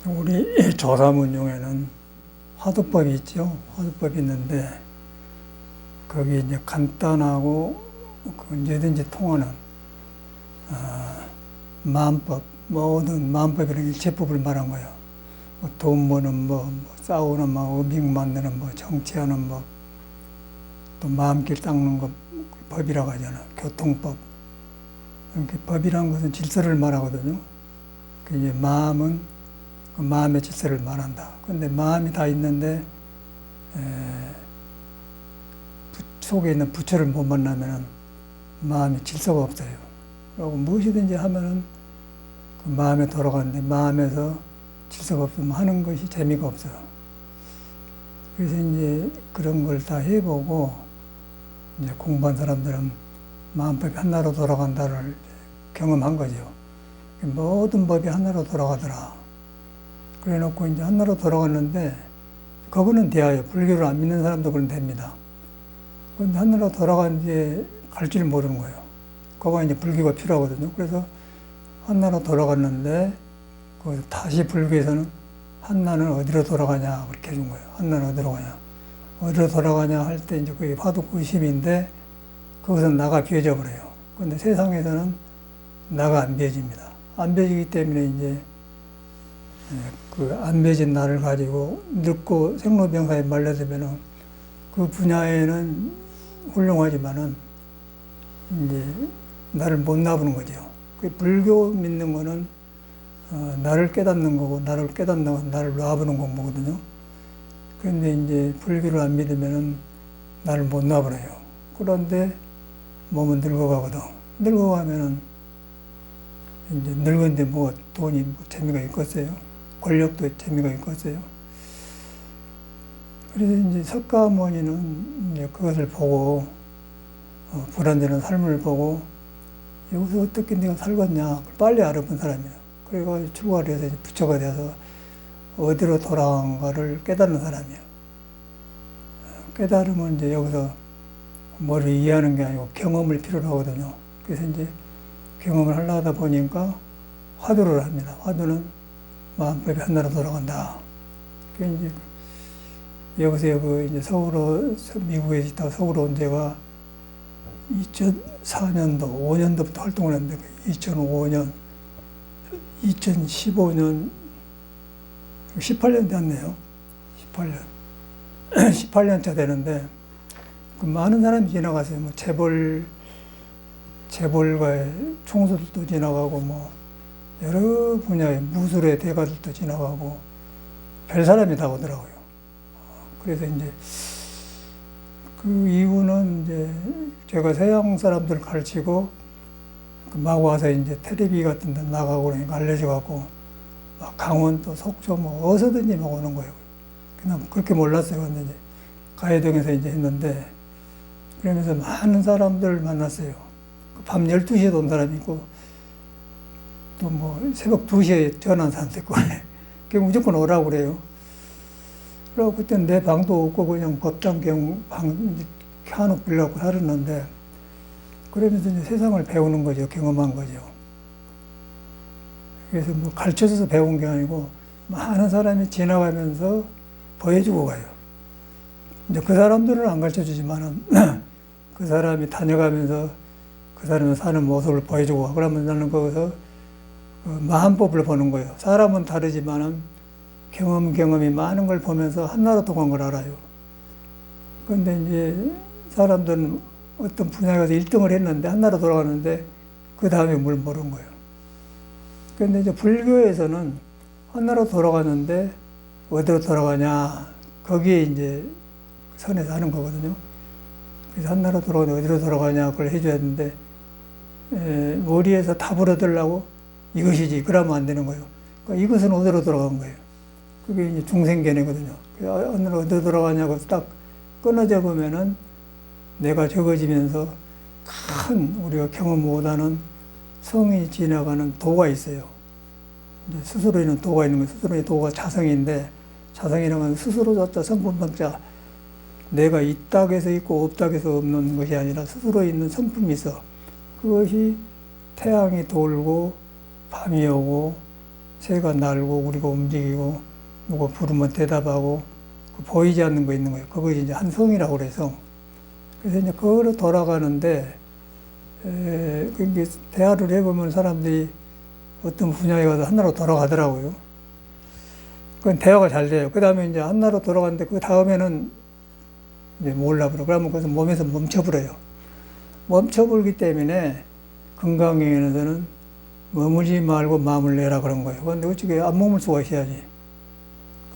우리 조사문중에는 화두법이 있죠. 화두법이 있는데 거기 이제 간단하고 언제든지 통하는 마음법, 모든 마음법이라는 일체법을 말한 거예요. 돈 버는 법, 싸우는 법, 음식 만드는 법, 정치하는 법, 또 마음길 닦는 것, 법이라고 하잖아. 교통법. 이렇게 법이라는 것은 질서를 말하거든요. 이제 마음은 그 마음의 질서를 말한다. 그런데 마음이 다 있는데 속에 있는 부처를 못 만나면은 마음이 질서가 없어요. 그리고 무엇이든지 하면은 그 마음에 돌아가는데 마음에서 질서가 없으면 하는 것이 재미가 없어요. 그래서 이제 그런 걸 다 해보고 이제 공부한 사람들은 마음법이 하나로 돌아간다를 경험한 거죠. 모든 법이 하나로 돌아가더라. 그래 놓고 이제 하나로 돌아갔는데 그거는 돼요. 불교를 안 믿는 사람도 그건 됩니다. 그런데 하나로 돌아간 뒤에 갈 줄 모르는 거예요. 그거가 이제 불교가 필요하거든요. 그래서 한나로 돌아갔는데 그 다시 불교에서는 한나는 어디로 돌아가냐 그렇게 해준 거예요. 한나는 어디로 가냐. 어디로 돌아가냐 할 때 이제 그게 화두구심인데 그것은 나가 비어져 버려요. 그런데 세상에서는 나가 안 비어집니다. 안 비어지기 때문에 이제 그 안 비어진 나를 가지고 늙고 생로병사에 말려들면은 그 분야에는 훌륭하지만은 이제 나를 못 놔보는 거죠. 그 불교 믿는 거는 나를 깨닫는 거고 나를 깨닫는 건 나를 놔보는 공부거든요. 그런데 이제 불교를 안 믿으면은 나를 못 놔버려요. 그런데 몸은 늙어가거든. 늙어가면은 이제 늙은데 뭐 돈이 뭐 재미가 있겠어요? 권력도 재미가 있겠어요? 그래서 이제 석가모니는 이제 그것을 보고 불안전한 삶을 보고 여기서 어떻게 내가 살겠냐 빨리 알아본 사람이에요. 그래가지고 출가를 해서 부처가 돼서 어디로 돌아간가를 깨닫는 사람이에요. 깨달으면 이제 여기서 뭐를 이해하는 게 아니고 경험을 필요로 하거든요. 그래서 이제 경험을 하려다 보니까 화두를 합니다. 화두는 마음법이 하나로 돌아간다. 그 이제 여기서 이제 서울로 미국에 있다가 서울 온 지가 2004년도, 5년도부터 활동을 했는데 2005년, 2015년, 18년 됐네요. 18년. 18년차 되는데 그 많은 사람이 지나갔어요. 뭐 재벌가의 총수들도 지나가고 뭐 여러 분야의 무술의 대가들도 지나가고 별 사람이 다 오더라고요. 그래서 이제 그 이유는 이제 제가 서양 사람들 가르치고 막 와서 이제 텔레비 같은 데 나가고 그러니까 알려져갖고 막 강원도, 속초 뭐 어디서든지 막 오는 거예요. 그냥 그렇게 몰랐어요. 근데 이제 가해동에서 이제 했는데 그러면서 많은 사람들 만났어요. 밤 12시에 온 사람이 있고 또 뭐 새벽 2시에 전화한 사람도 있고 그 무조건 오라고 그래요. 그래서 그때는 내 방도 없고 그냥 법당 방 켜놓고 빌려고 살았는데 그러면서 이제 세상을 배우는 거죠. 경험한 거죠. 그래서 뭐 가르쳐줘서 배운 게 아니고 많은 사람이 지나가면서 보여주고 가요. 이제 그 사람들은 안 가르쳐 주지만은 그 사람이 다녀가면서 그 사람이 사는 모습을 보여주고 가. 그러면 나는 거기서 그 마음법을 보는 거예요. 사람은 다르지만은 경험이 많은 걸 보면서 하나로 통한 걸 알아요. 그런데 이제 사람들은 어떤 분야에 가서 1등을 했는데 하나로 돌아가는데 그 다음에 뭘 모르는 거예요. 그런데 이제 불교에서는 하나로 돌아가는데 어디로 돌아가냐 거기에 이제 선에서 하는 거거든요. 그래서 하나로 돌아가는데 어디로 돌아가냐 그걸 해줘야 되는데 머리에서 답을 얻으려고 이것이지 그러면 안 되는 거예요. 그러니까 이것은 어디로 돌아간 거예요. 그게 이제 중생견이거든요. 어디로 돌아가냐고 딱 끊어져 보면은 내가 적어지면서 큰 우리가 경험 못하는 성이 지나가는 도가 있어요. 이제 스스로 있는 도가 있는 거예요. 스스로 있는 도가 자성인데 자성이라는 건 스스로조차 성품성자 내가 있다고 해서 있고 없다고 해서 없는 것이 아니라 스스로 있는 성품이 있어. 그것이 태양이 돌고 밤이 오고 새가 날고 우리가 움직이고 누가 부르면 대답하고 그 보이지 않는 거 있는 거예요. 그것이 이제 한 성이라고 그래서 그래서 이제 그거로 돌아가는데 그게 대화를 해보면 사람들이 어떤 분야에 가서 하나로 돌아가더라고요. 그건 대화가 잘 돼요. 그 다음에 이제 하나로 돌아가는데 그 다음에는 이제 몰라버려. 그러면 그것은 몸에서 멈춰버려요. 멈춰버리기 때문에 건강에서는 머물지 말고 마음을 내라 그런 거예요. 그런데 어떻게 안 머물 수가 있어야지.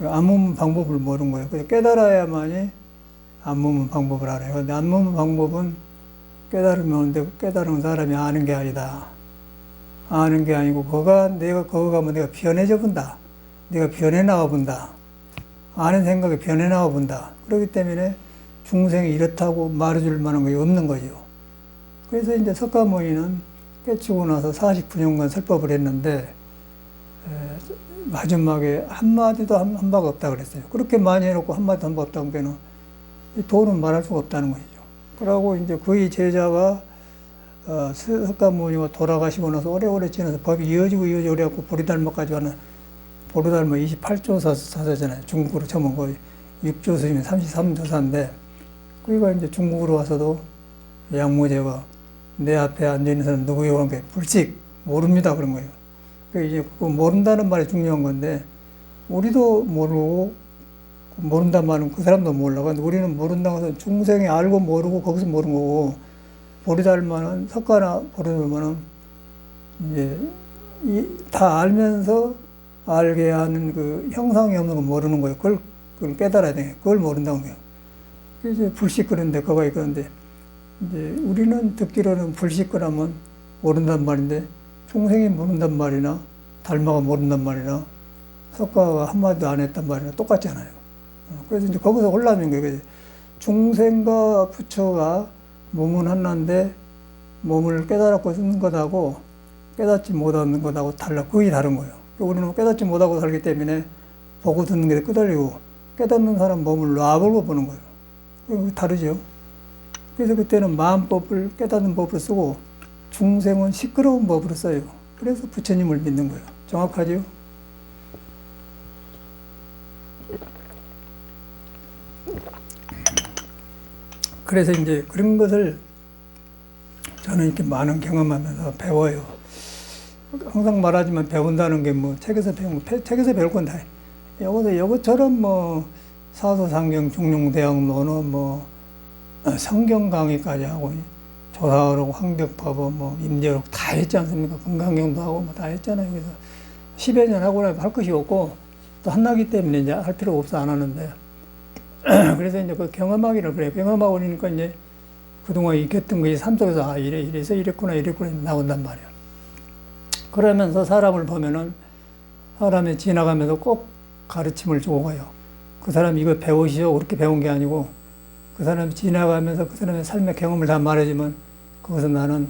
안 머무는 방법을 모르는 거예요. 그래서 깨달아야만이 안 머무는 방법을 알아요. 그런데 안 머무는 방법은 깨달으면 오는데 깨달은 사람이 아는 게 아니다. 아는 게 아니고 내가 거기 가면 내가 변해져 본다. 내가 변해 나와 본다. 아는 생각이 변해 나와 본다. 그렇기 때문에 중생이 이렇다고 말해줄 만한 것이 없는 거죠. 그래서 이제 석가모니는 깨치고 나서 49년간 설법을 했는데 마지막에 한마디도 한 바가 없다 그랬어요. 그렇게 많이 해놓고 한마디도 한 바 없다는 게는 도는 말할 수가 없다는 것이죠. 그러고 이제 그의 제자가 석가모니가 돌아가시고 나서 오래오래 지나서 법이 이어지고 그래갖고 보리달마까지 가는 보리달마 28조 사서잖아요. 중국으로 처음 거의 6조 스님이 33조사인데 그가 이제 중국으로 와서도 양무제가 내 앞에 앉아있는 사람 누구요? 그런 게 불식 모릅니다 그런 거예요. 그 이제 그거 모른다는 말이 중요한 건데 우리도 모르고 모른다는 말은 그 사람도 몰라. 근데 우리는 모른다고 해서 중생이 알고 모르고 거기서 모르는 거고 보리달마는 석가나 보리달마는 이제 다 알면서 알게 하는 그 형상이 없는 거 모르는 거예요. 그걸 깨달아야 돼. 그걸 모른다는 거예요. 이제 불식 그런데 그거가 있는데 이제 우리는 듣기로는 불식거라면 모른단 말인데 중생이 모른단 말이나 달마가 모른단 말이나 석가가 한마디도 안 했단 말이나 똑같잖아요. 그래서 이제 거기서 올라오는 거예요. 중생과 부처가 몸은 하나인데 몸을 깨달았고 쓰는 것하고 깨닫지 못하는 것하고 달라. 거의 다른 거예요. 우리는 깨닫지 못하고 살기 때문에 보고 듣는 게 끄달리고 깨닫는 사람 몸을 놔버리고 보는 거예요. 다르죠. 그래서 그때는 마음법을 깨닫는 법으로 쓰고 중생은 시끄러운 법으로 써요. 그래서 부처님을 믿는 거예요. 정확하죠? 그래서 이제 그런 것을 저는 이렇게 많은 경험하면서 배워요. 항상 말하지만 배운다는 게 뭐 책에서 배운 거, 책에서 배울 건 다 해. 요것처럼 뭐 사도상경, 중용대학 논어 뭐 성경 강의까지 하고 조사하고 황벽파법 뭐 임재록 다 했지 않습니까? 건강경도 하고 뭐 다 했잖아요. 그래서 10여 년 하고 나면 할 것이 없고 또 한나기 때문에 이제 할 필요가 없어 안 하는데 그래서 이제 그 경험하기를 그래요. 경험하고 그러니까 이제 그동안 익혔던 것이 삶 속에서 아 이래서 이랬구나 나온단 말이에요. 그러면서 사람을 보면은 사람이 지나가면서 꼭 가르침을 주고 가요. 그 사람이 이거 배우시오 그렇게 배운 게 아니고 그 사람이 지나가면서 그 사람의 삶의 경험을 다 말해주면 거기서 나는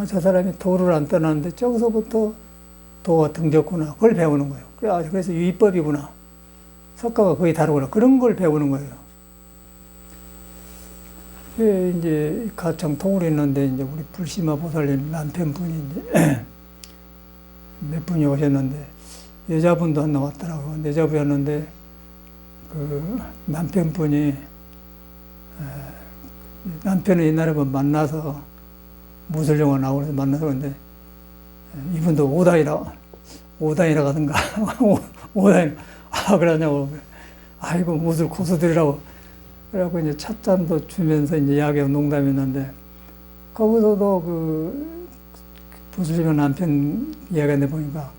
저 사람이 도를 안 떠났는데 저기서부터 도가 등졌구나. 그걸 배우는 거예요. 그래서 유의법이구나. 석가가 거의 다르구나. 그런 걸 배우는 거예요. 이제 가창 통을 했는데 이제 우리 불심화 보살님 남편분이 이제 몇 분이 오셨는데 여자분도 하나 왔더라고요. 여자분이었는데 그 남편분이 남편을 옛날에 만나서 무술영화 나오면서 만나서 근데 이분도 오다이라 가든가 오다이 그러냐고 아이고 무술 고수들이라고 그래갖고 이제 찻잔도 주면서 이제 이야기하고 농담했는데 거기서도 그 무술영 남편 이야기하는데 보니까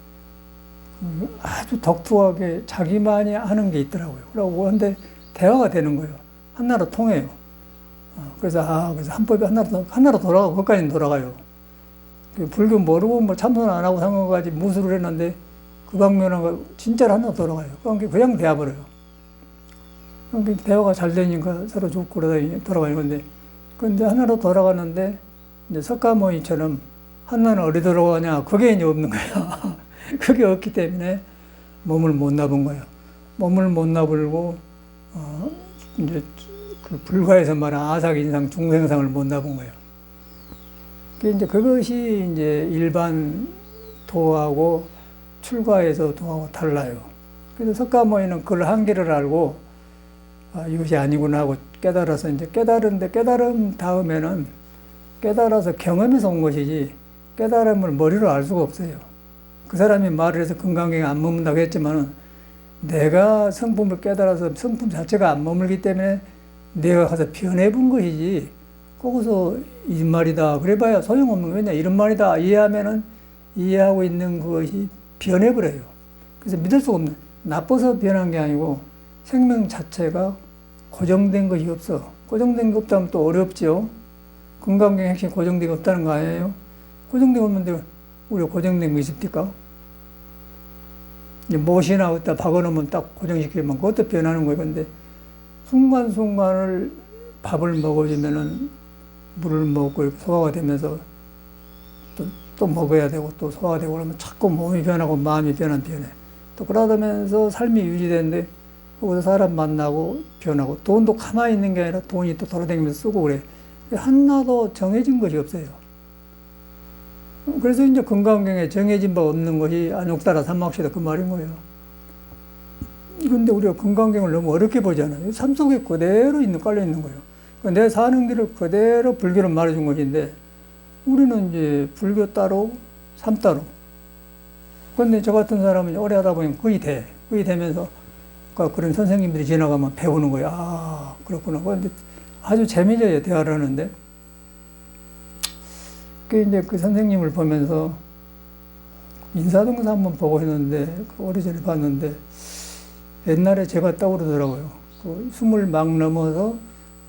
아주 독특하게 자기만이 하는 게 있더라고요. 그러고 근데 대화가 되는 거예요. 하나로 통해요. 그래서 그래서 한법이 하나로 돌아가고 거기까지는 돌아가요. 불교 모르고 뭐 참선 안 하고 상관까지 무술을 했는데 그 방면은 진짜로 하나 돌아가요. 그냥 돼버려요. 그러니까 대화가 잘 되니까 서로 좋고 그러다 돌아가는 건데 그런데 하나로 돌아가는데 이제 석가모니처럼 하나는 어디 돌아가냐 그게 이제 없는 거예요. 그게 없기 때문에 몸을 못 나본 거예요. 몸을 못 나불고 이제 그 불가에서 말한 아삭인상 중생상을 못 나본 거예요. 이제 그것이 이제 일반 도하고 출가해서 도하고 달라요. 그래서 석가모니는 그걸 한계를 알고 이것이 아니구나 하고 깨달아서 이제 깨달은데 깨달음 다음에는 깨달아서 경험에서 온 것이지 깨달음을 머리로 알 수가 없어요. 그 사람이 말을 해서 금강경에 안 머문다고 했지만은 내가 성품을 깨달아서 성품 자체가 안 머물기 때문에 내가 가서 변해본 것이지 거기서 이 말이다 그래봐야 소용없는 거. 왜냐 이런 말이다 이해하면은 이해하고 있는 것이 변해버려요. 그래서 믿을 수가 없는, 나빠서 변한 게 아니고 생명 자체가 고정된 것이 없어. 고정된 게 없다면 또 어렵죠. 금강경 핵심 고정된 게 없다는 거 아니에요? 고정된 거 없는데 우리가 고정된 거 있습니까? 못이나 어디다 박아놓으면 딱 고정시키면 그것도 변하는 거예요. 근데 순간순간을 밥을 먹어주면은 물을 먹고 소화가 되면서 또 먹어야 되고 또 소화가 되고 그러면 자꾸 몸이 변하고 마음이 변해. 또 그러면서 삶이 유지되는데 거기서 사람 만나고 변하고 돈도 가만히 있는 게 아니라 돈이 또 돌아다니면서 쓰고 그래. 하나도 정해진 것이 없어요. 그래서 이제 금강경에 정해진 바 없는 것이 안욕따라 삼막시다 그 말인 거예요. 그런데 우리가 금강경을 너무 어렵게 보잖아요. 삶 속에 그대로 깔려 있는 거예요. 내 사는 길을 그대로 불교로 말해준 것인데 우리는 이제 불교 따로 삶 따로. 그런데 저 같은 사람은 오래 하다 보면 거의 되면서 그런 선생님들이 지나가면 배우는 거예요. 아 그렇구나. 그런데 아주 재미져요 대화를 하는데. 이제 그 선생님을 보면서 인사동사 한번 보고 했는데 오래전에 봤는데 옛날에 제가 떠오르더라고요. 그 20 막 넘어서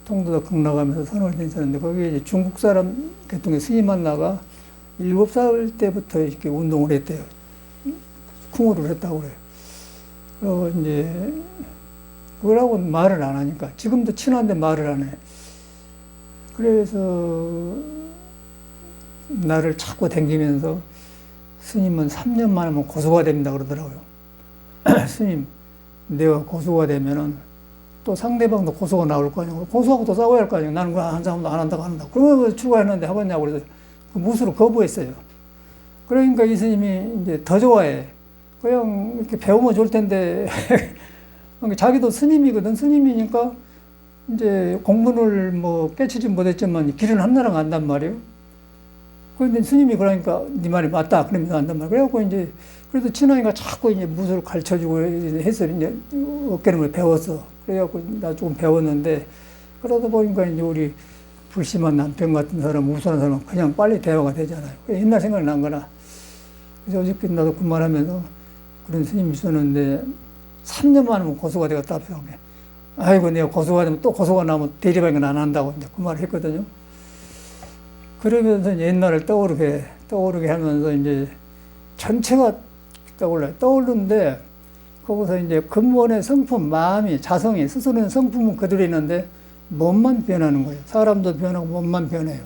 통도사 극락하면서 선을 했었는데 거기에 이제 중국 사람 계통의 스님 만나가 7살 때부터 이렇게 운동을 했대요. 쿵어를 했다고 그래요. 그리고 이제 그러고 말을 안 하니까 지금도 친한데 말을 안 해. 그래서 나를 자꾸 댕기면서 스님은 3년만 하면 고소가 됩니다 그러더라고요. 스님, 내가 고소가 되면은 또 상대방도 고소가 나올 거 아니고 고소하고 또 싸워야 할 거 아니에요. 나는 그거 한 사람도 안 한다고 한다고. 그러면 출가했는데 하겠냐고 그래서 그 무수로 거부했어요. 그러니까 이 스님이 이제 더 좋아해. 그냥 이렇게 배우면 좋을 텐데 자기도 스님이거든. 스님이니까 이제 공부를 뭐 깨치지 못했지만 길은 한나라가 안단 말이에요. 그런데 스님이 그러니까 네 말이 맞다 그러면서 안단 말이에요. 그래갖고 이제 그래도 친하니까 자꾸 이제 무술을 가르쳐주고 해서 이제 어깨를 배웠어. 그래갖고 나 조금 배웠는데 그러다 보니까 이제 우리 불심한 남편 같은 사람, 우수한 사람은 그냥 빨리 대화가 되잖아요. 옛날 생각이 난 거나. 그래서 어저께 나도 그 말하면서 그런 스님이 있었는데 3년만 하면 고소가 되겠다. 아이고 내가 고소가 되면 또 고소가 나면 대리방은 안 한다고 이제 그 말을 했거든요. 그러면서 옛날을 떠오르게 하면서 이제 전체가 떠올라요. 떠오르는데 거기서 이제 근본의 성품, 마음이, 자성이, 스스로는 성품은 그대로 있는데 몸만 변하는 거예요. 사람도 변하고 몸만 변해요.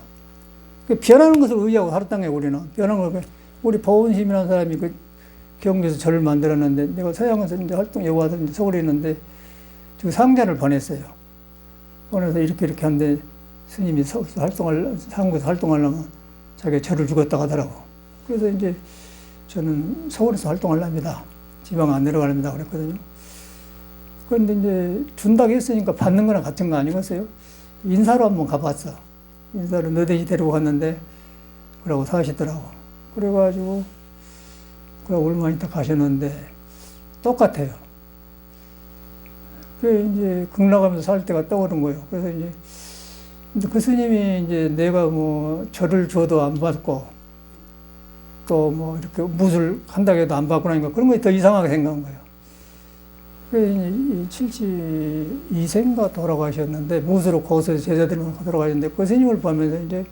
변하는 것을 의지하고 살았던 거예요, 우리는. 변하는 걸. 우리 보은심이라는 사람이 그 경주에서 절을 만들었는데 내가 서양에서 이제 여기 와서 이제 서울에 있는데 저 상자를 보냈어요. 보내서 이렇게 하는데 스님이 한국에서 활동하려면 자기가 절을 주겠다고 하더라고. 그래서 이제 저는 서울에서 활동하려합니다. 지방 안 내려가렵니다. 그랬거든요. 그런데 이제 준다고 했으니까 받는 거랑 같은 거 아니겠어요? 인사로 한번 가봤어. 인사로 너댓이 데리고 갔는데 그러고 사시더라고. 그래가지고 그러고 얼마 있다 가셨는데 똑같아요. 그 이제 극락하면서 살 때가 떠오른 거예요. 그래서 이제 그 스님이 이제 내가 뭐 절을 줘도 안 받고 또 뭐 이렇게 무술 한다고 해도 안 받고 나니까 그런 게 더 이상하게 생각한 거예요. 그 72세인가 돌아가셨는데 무술로 고서 제자들만 돌아가셨는데 그 스님을 보면서 이제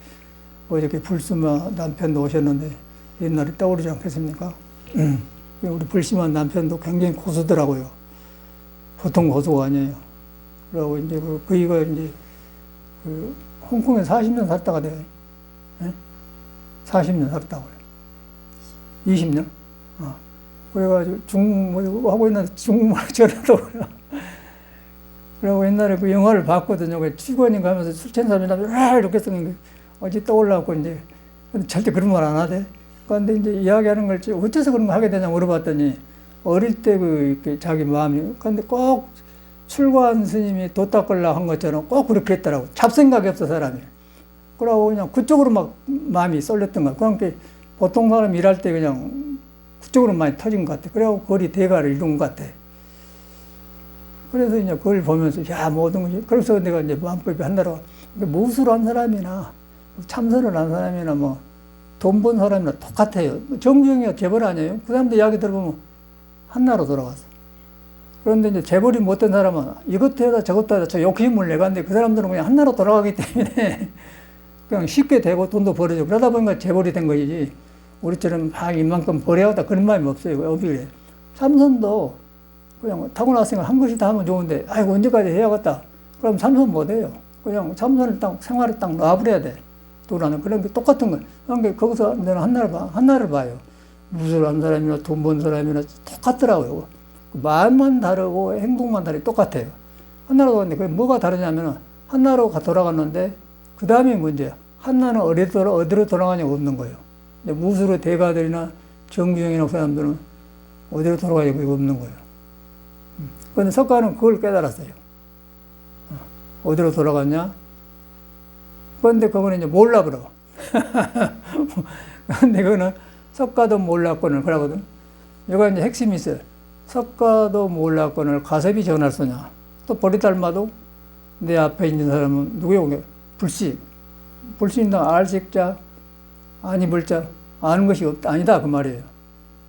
어저께 불심한 남편도 오셨는데 옛날에 떠오르지 않겠습니까? 우리 불심한 남편도 굉장히 고수더라고요. 보통 고수가 아니에요. 그러고 이제 그이가 이제 그 홍콩에 40년 살다가 돼요. 네? 40년 살았다고요. 20년? 그래가지고 중국 하고 있는데 중국말 전화도 그러고 옛날에 그 영화를 봤거든요. 그 취권인가 하면서 술 취한 사람이 이렇게 썼는데 어제 떠올라갖고 이제 근데 절대 그런 말 안 하대. 그런데 이제 이야기하는 걸 어째서 그런 거 하게 되냐 물어봤더니 어릴 때 자기 마음이 그런데 꼭 출가한 스님이 도 닦으려고 한 것처럼 꼭 그렇게 했더라고. 잡생각이 없어 사람이. 그러고 그냥 그쪽으로 막 마음이 쏠렸던 거야. 그러니까 보통 사람 일할 때 그냥 그쪽으로 많이 터진 것 같아. 그래갖고 거리 대가를 이룬 것 같아. 그래서 이제 그걸 보면서 야 모든 것이 그래서 내가 이제 마음법이 한다고 무술을 한 사람이나 참선을 한 사람이나 뭐 돈 번 사람이나 똑같아요. 정주영이가 재벌 아니에요? 그 사람들 이야기 들어보면 한나로 돌아갔어. 그런데 이제 재벌이 못된 사람은 이것도 해다 저것도 하다 저 욕심을 내봤는데 그 사람들은 그냥 한나로 돌아가기 때문에 그냥 쉽게 되고 돈도 벌어지고 그러다 보니까 재벌이 된 것이지 우리처럼 막 이만큼 벌어야겠다 그런 마음이 없어요. 없이 그래. 참선도 그냥 타고났으니까 한 것이 다 하면 좋은데 아이고 언제까지 해야겠다. 그럼 참선 못해요. 그냥 참선을 딱 생활에 딱 놔버려야 돼. 도라는 그런 게 똑같은 거예요. 그러니까 거기서 내가 한나를 봐요. 무술 한 사람이나 돈 번 사람이나 똑같더라고요. 마음만 다르고 행동만 다르고 똑같아요. 한나로 돌아갔는데 그게 뭐가 다르냐면 한나로 돌아갔는데 그 다음이 문제야. 한나는 어디로 돌아가냐고 없는 거예요. 무술의 대가들이나 정규형이나 그 사람들은 어디로 돌아가냐고 없는 거예요. 그런데 석가는 그걸 깨달았어요. 어디로 돌아갔냐? 그런데 그거는 이제 몰라버려. 그런데 그거는 석가도 몰랐거늘 그러거든. 여기가 이제 핵심이 있어요. 석가도 몰랐거늘 가섭이 전할 소냐. 또 보리달마도 내 앞에 있는 사람은 누구요? 불식. 불식인다 알식자, 아니불자, 아는 것이 없다. 아니다. 그 말이에요.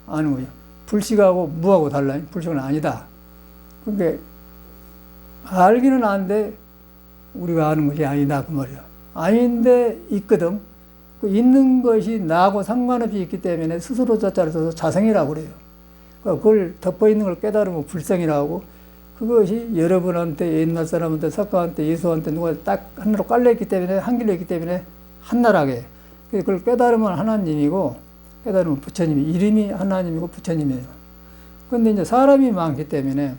아는 거죠. 불식하고 무하고 달라요. 불식은 아니다. 그러니까 알기는 아는데 우리가 아는 것이 아니다. 그 말이에요. 아닌데 있거든. 그 있는 것이 나하고 상관없이 있기 때문에 스스로 자자를 써서 자성이라고 그래요. 그걸 덮어 있는 걸 깨달으면 불성이라고 하고 그것이 여러분한테 옛날 사람한테 석가한테 예수한테 누가 딱 하나로 깔려있기 때문에 한길로 있기 때문에 한나라하게 그걸 깨달으면 하나님이고 깨달으면 부처님이 이름이 하나님이고 부처님이에요. 그런데 이제 사람이 많기 때문에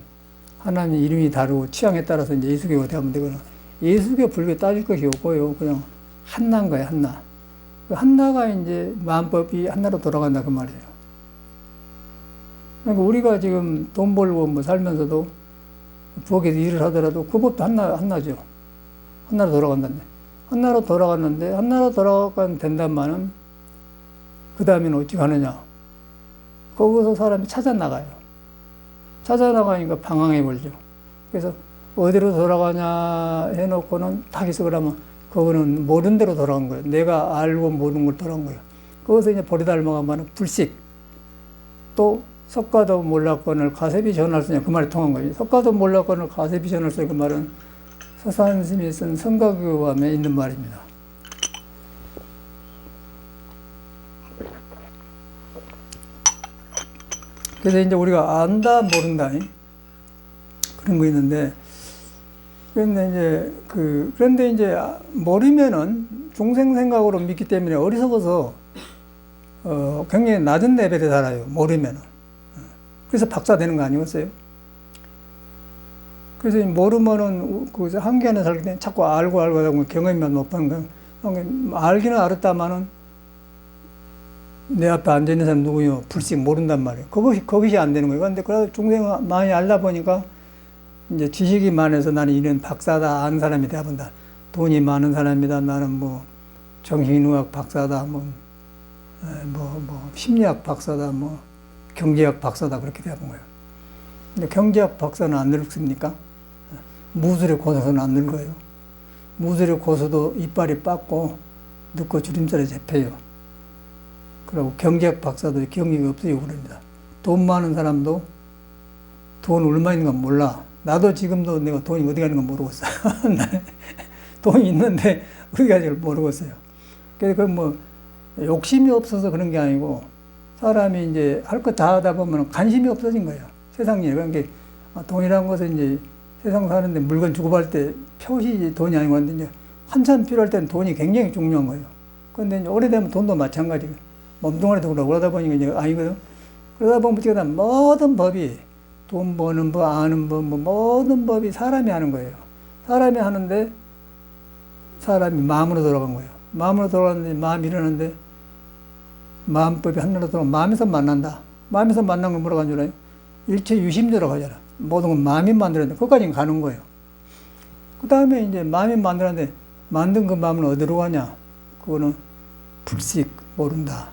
하나님 이름이 다르고 취향에 따라서 이제 예수교가 되면 되거나 예수교 불교 따질 것이 없고요. 그냥 한나인 거예요. 한나. 그 한나가 이제 마음법이 한나로 돌아간다 그 말이에요. 그러니까 우리가 지금 돈 벌고 뭐 살면서도 부엌에서 일을 하더라도 그 법도 한나죠. 한나로 돌아간다는데. 한나로 돌아갔는데 한나로 돌아가면 된다면은 그 다음에는 어찌 가느냐. 거기서 사람이 찾아나가요. 찾아나가니까 방황해 버리죠. 그래서 어디로 돌아가냐 해놓고는 딱 있어 그러면 그거는 모르는 대로 돌아간 거예요. 내가 알고 모르는 걸 돌아간 거예요. 거기서 이제 버리달마가면 불식. 또 석가도 몰랐거늘 가세비 전할 수냐 그 말이 통한 거예요. 석가도 몰랐거늘 가세비 전할 수냐 그 말은 서산스님이 쓴 성가교감에 있는 말입니다. 그래서 이제 우리가 안다 모른다 그런 거 있는데 그런데 이제 모르면은 중생 생각으로 믿기 때문에 어리석어서 굉장히 낮은 레벨에 살아요. 모르면은. 그래서 박사 되는 거 아니겠어요? 그래서 모르면은 그 한계 안에 살기 때문에 자꾸 알고 하다 보면 경험만 높은 거. 알기는 알았다마는 내 앞에 앉아 있는 사람 누구요? 불식 모른단 말이에요. 그것이 안 되는 거예요. 그런데 그래도 중생을 많이 알다 보니까 이제 지식이 많아서 나는 이런 박사다, 아는 사람이 돼본다. 돈이 많은 사람이다. 나는 뭐 정신의학 박사다, 심리학 박사다, 경제학 박사다 그렇게 돼본 거예요. 근데 경제학 박사는 안 늙습니까? 무술의 고서는 안 늙어요. 무술의 고서도 이빨이 빠고 늙고 주름살에 잡혀요. 그리고 경제학 박사도 경력이 없어요 그럽니다. 돈 많은 사람도 돈 얼마 있는 건 몰라. 나도 지금도 내가 돈이 어디 가는 건 모르겠어. 돈이 있는데 어디 가는지 모르겠어요. 그래서 욕심이 없어서 그런 게 아니고 사람이 이제 할 거 다 하다 보면 관심이 없어진 거예요. 세상 일. 그러니까 돈이라는 것은 이제 세상 사는데 물건 주고받을 때 표시 돈이 아니고 하는데 이제 한참 필요할 때는 돈이 굉장히 중요한 거예요. 그런데 이제 오래되면 돈도 마찬가지고 몸뚱아리도 그러다 보니까 이제 아니거든. 그러다 보면 모든 법이 돈 버는 법, 아는 법, 모든 법이 사람이 하는 거예요. 사람이 하는데 사람이 마음으로 돌아간 거예요. 마음으로 돌아갔는데 마음이 일어났는데 마음법이 하나로 마음에서 만난다. 마음에서 만난 걸 뭐라고 하는 줄 알아요? 일체 유심조라고 하잖아. 모든 건 마음이 만들었는데 그것까지는 가는 거예요. 그 다음에 이제 마음이 만들었는데 만든 그 마음은 어디로 가냐? 그거는 불식 모른다.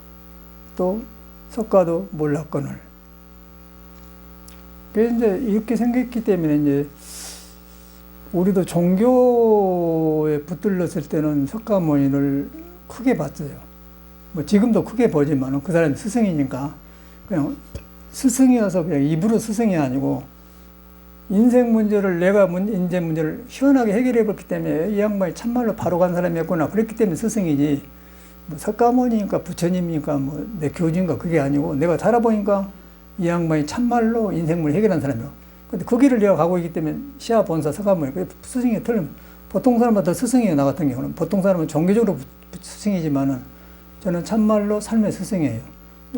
또 석가도 몰랐거늘. 그래서 이제 이렇게 생겼기 때문에 이제 우리도 종교에 붙들렸을 때는 석가모니를 크게 봤어요. 뭐 지금도 크게 보지만 그 사람이 스승이니까 그냥 스승이어서 그냥 입으로 스승이 아니고 인생 문제를 내가 인생 문제를 시원하게 해결해 봤기 때문에 이 양반이 참말로 바로 간 사람이었구나. 그랬기 때문에 스승이지. 뭐 석가모니니까 부처님이니까 뭐 내 교주인가 그게 아니고 내가 살아보니까 이 양반이 참말로 인생 문제 해결한 사람이야. 근데 그 길을 내가 가고 있기 때문에 시아 본사 석가모니 스승이 틀리면 보통 사람보다 스승이에요. 나 같은 경우는 보통 사람은 종교적으로 스승이지만은 저는 참말로 삶의 스승이에요.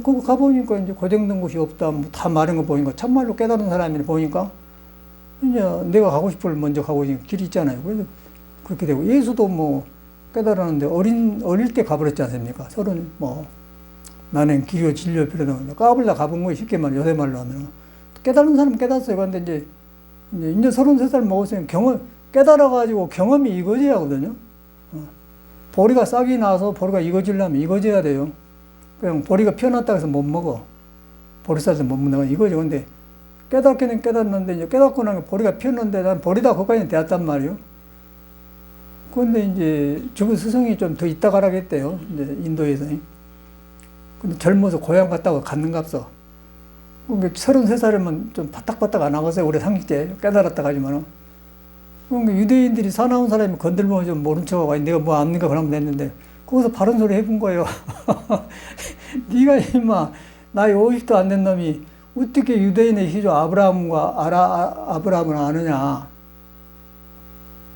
거기 가보니까 이제 고정된 곳이 없다. 뭐 다 마른 거 보니까 참말로 깨달은 사람이 보니까 이제 내가 가고 싶을 먼저 가고 있는 길이 있잖아요. 그래서 그렇게 되고 예수도 뭐 깨달았는데 어릴 때 가버렸지 않습니까? 서른 뭐 나는 길이요 진리요 필요도 없는데 까불다 가본 거예요. 쉽게 말해 요새 말로 하면 깨달은 사람은 깨달았어요. 그런데 이제 33살 먹었으면 깨달아가지고 경험이 이거져야 하거든요. 보리가 싹이 나서 보리가 이거지려면 이거져야 돼요. 그냥 보리가 피어났다고 해서 못 먹어. 보리쌀도 못 먹는 건 이거죠. 근데 깨닫기는 깨닫는데 이제 깨닫고 나면 보리가 피었는데 난 보리다 거기까지 되었단 말이에요. 그런데 이제 죽은 스승이 좀 더 있다 가라겠대요. 이제 인도에서. 근데 젊어서 고향 갔다가 갔는갑서. 그러니까 33살이면 좀 바닥바닥 안 하겠어요. 우리 상식제 깨달았다 가지만은. 그러니까 유대인들이 사나운 사람이 건들면 좀 모른 척하고 내가 뭐 압니까 그러면 됐는데 거기서 바른 소리 해본 거예요. 네가 임마 나이 50도 안 된 놈이 어떻게 유대인의 희조 아브라함을 아느냐.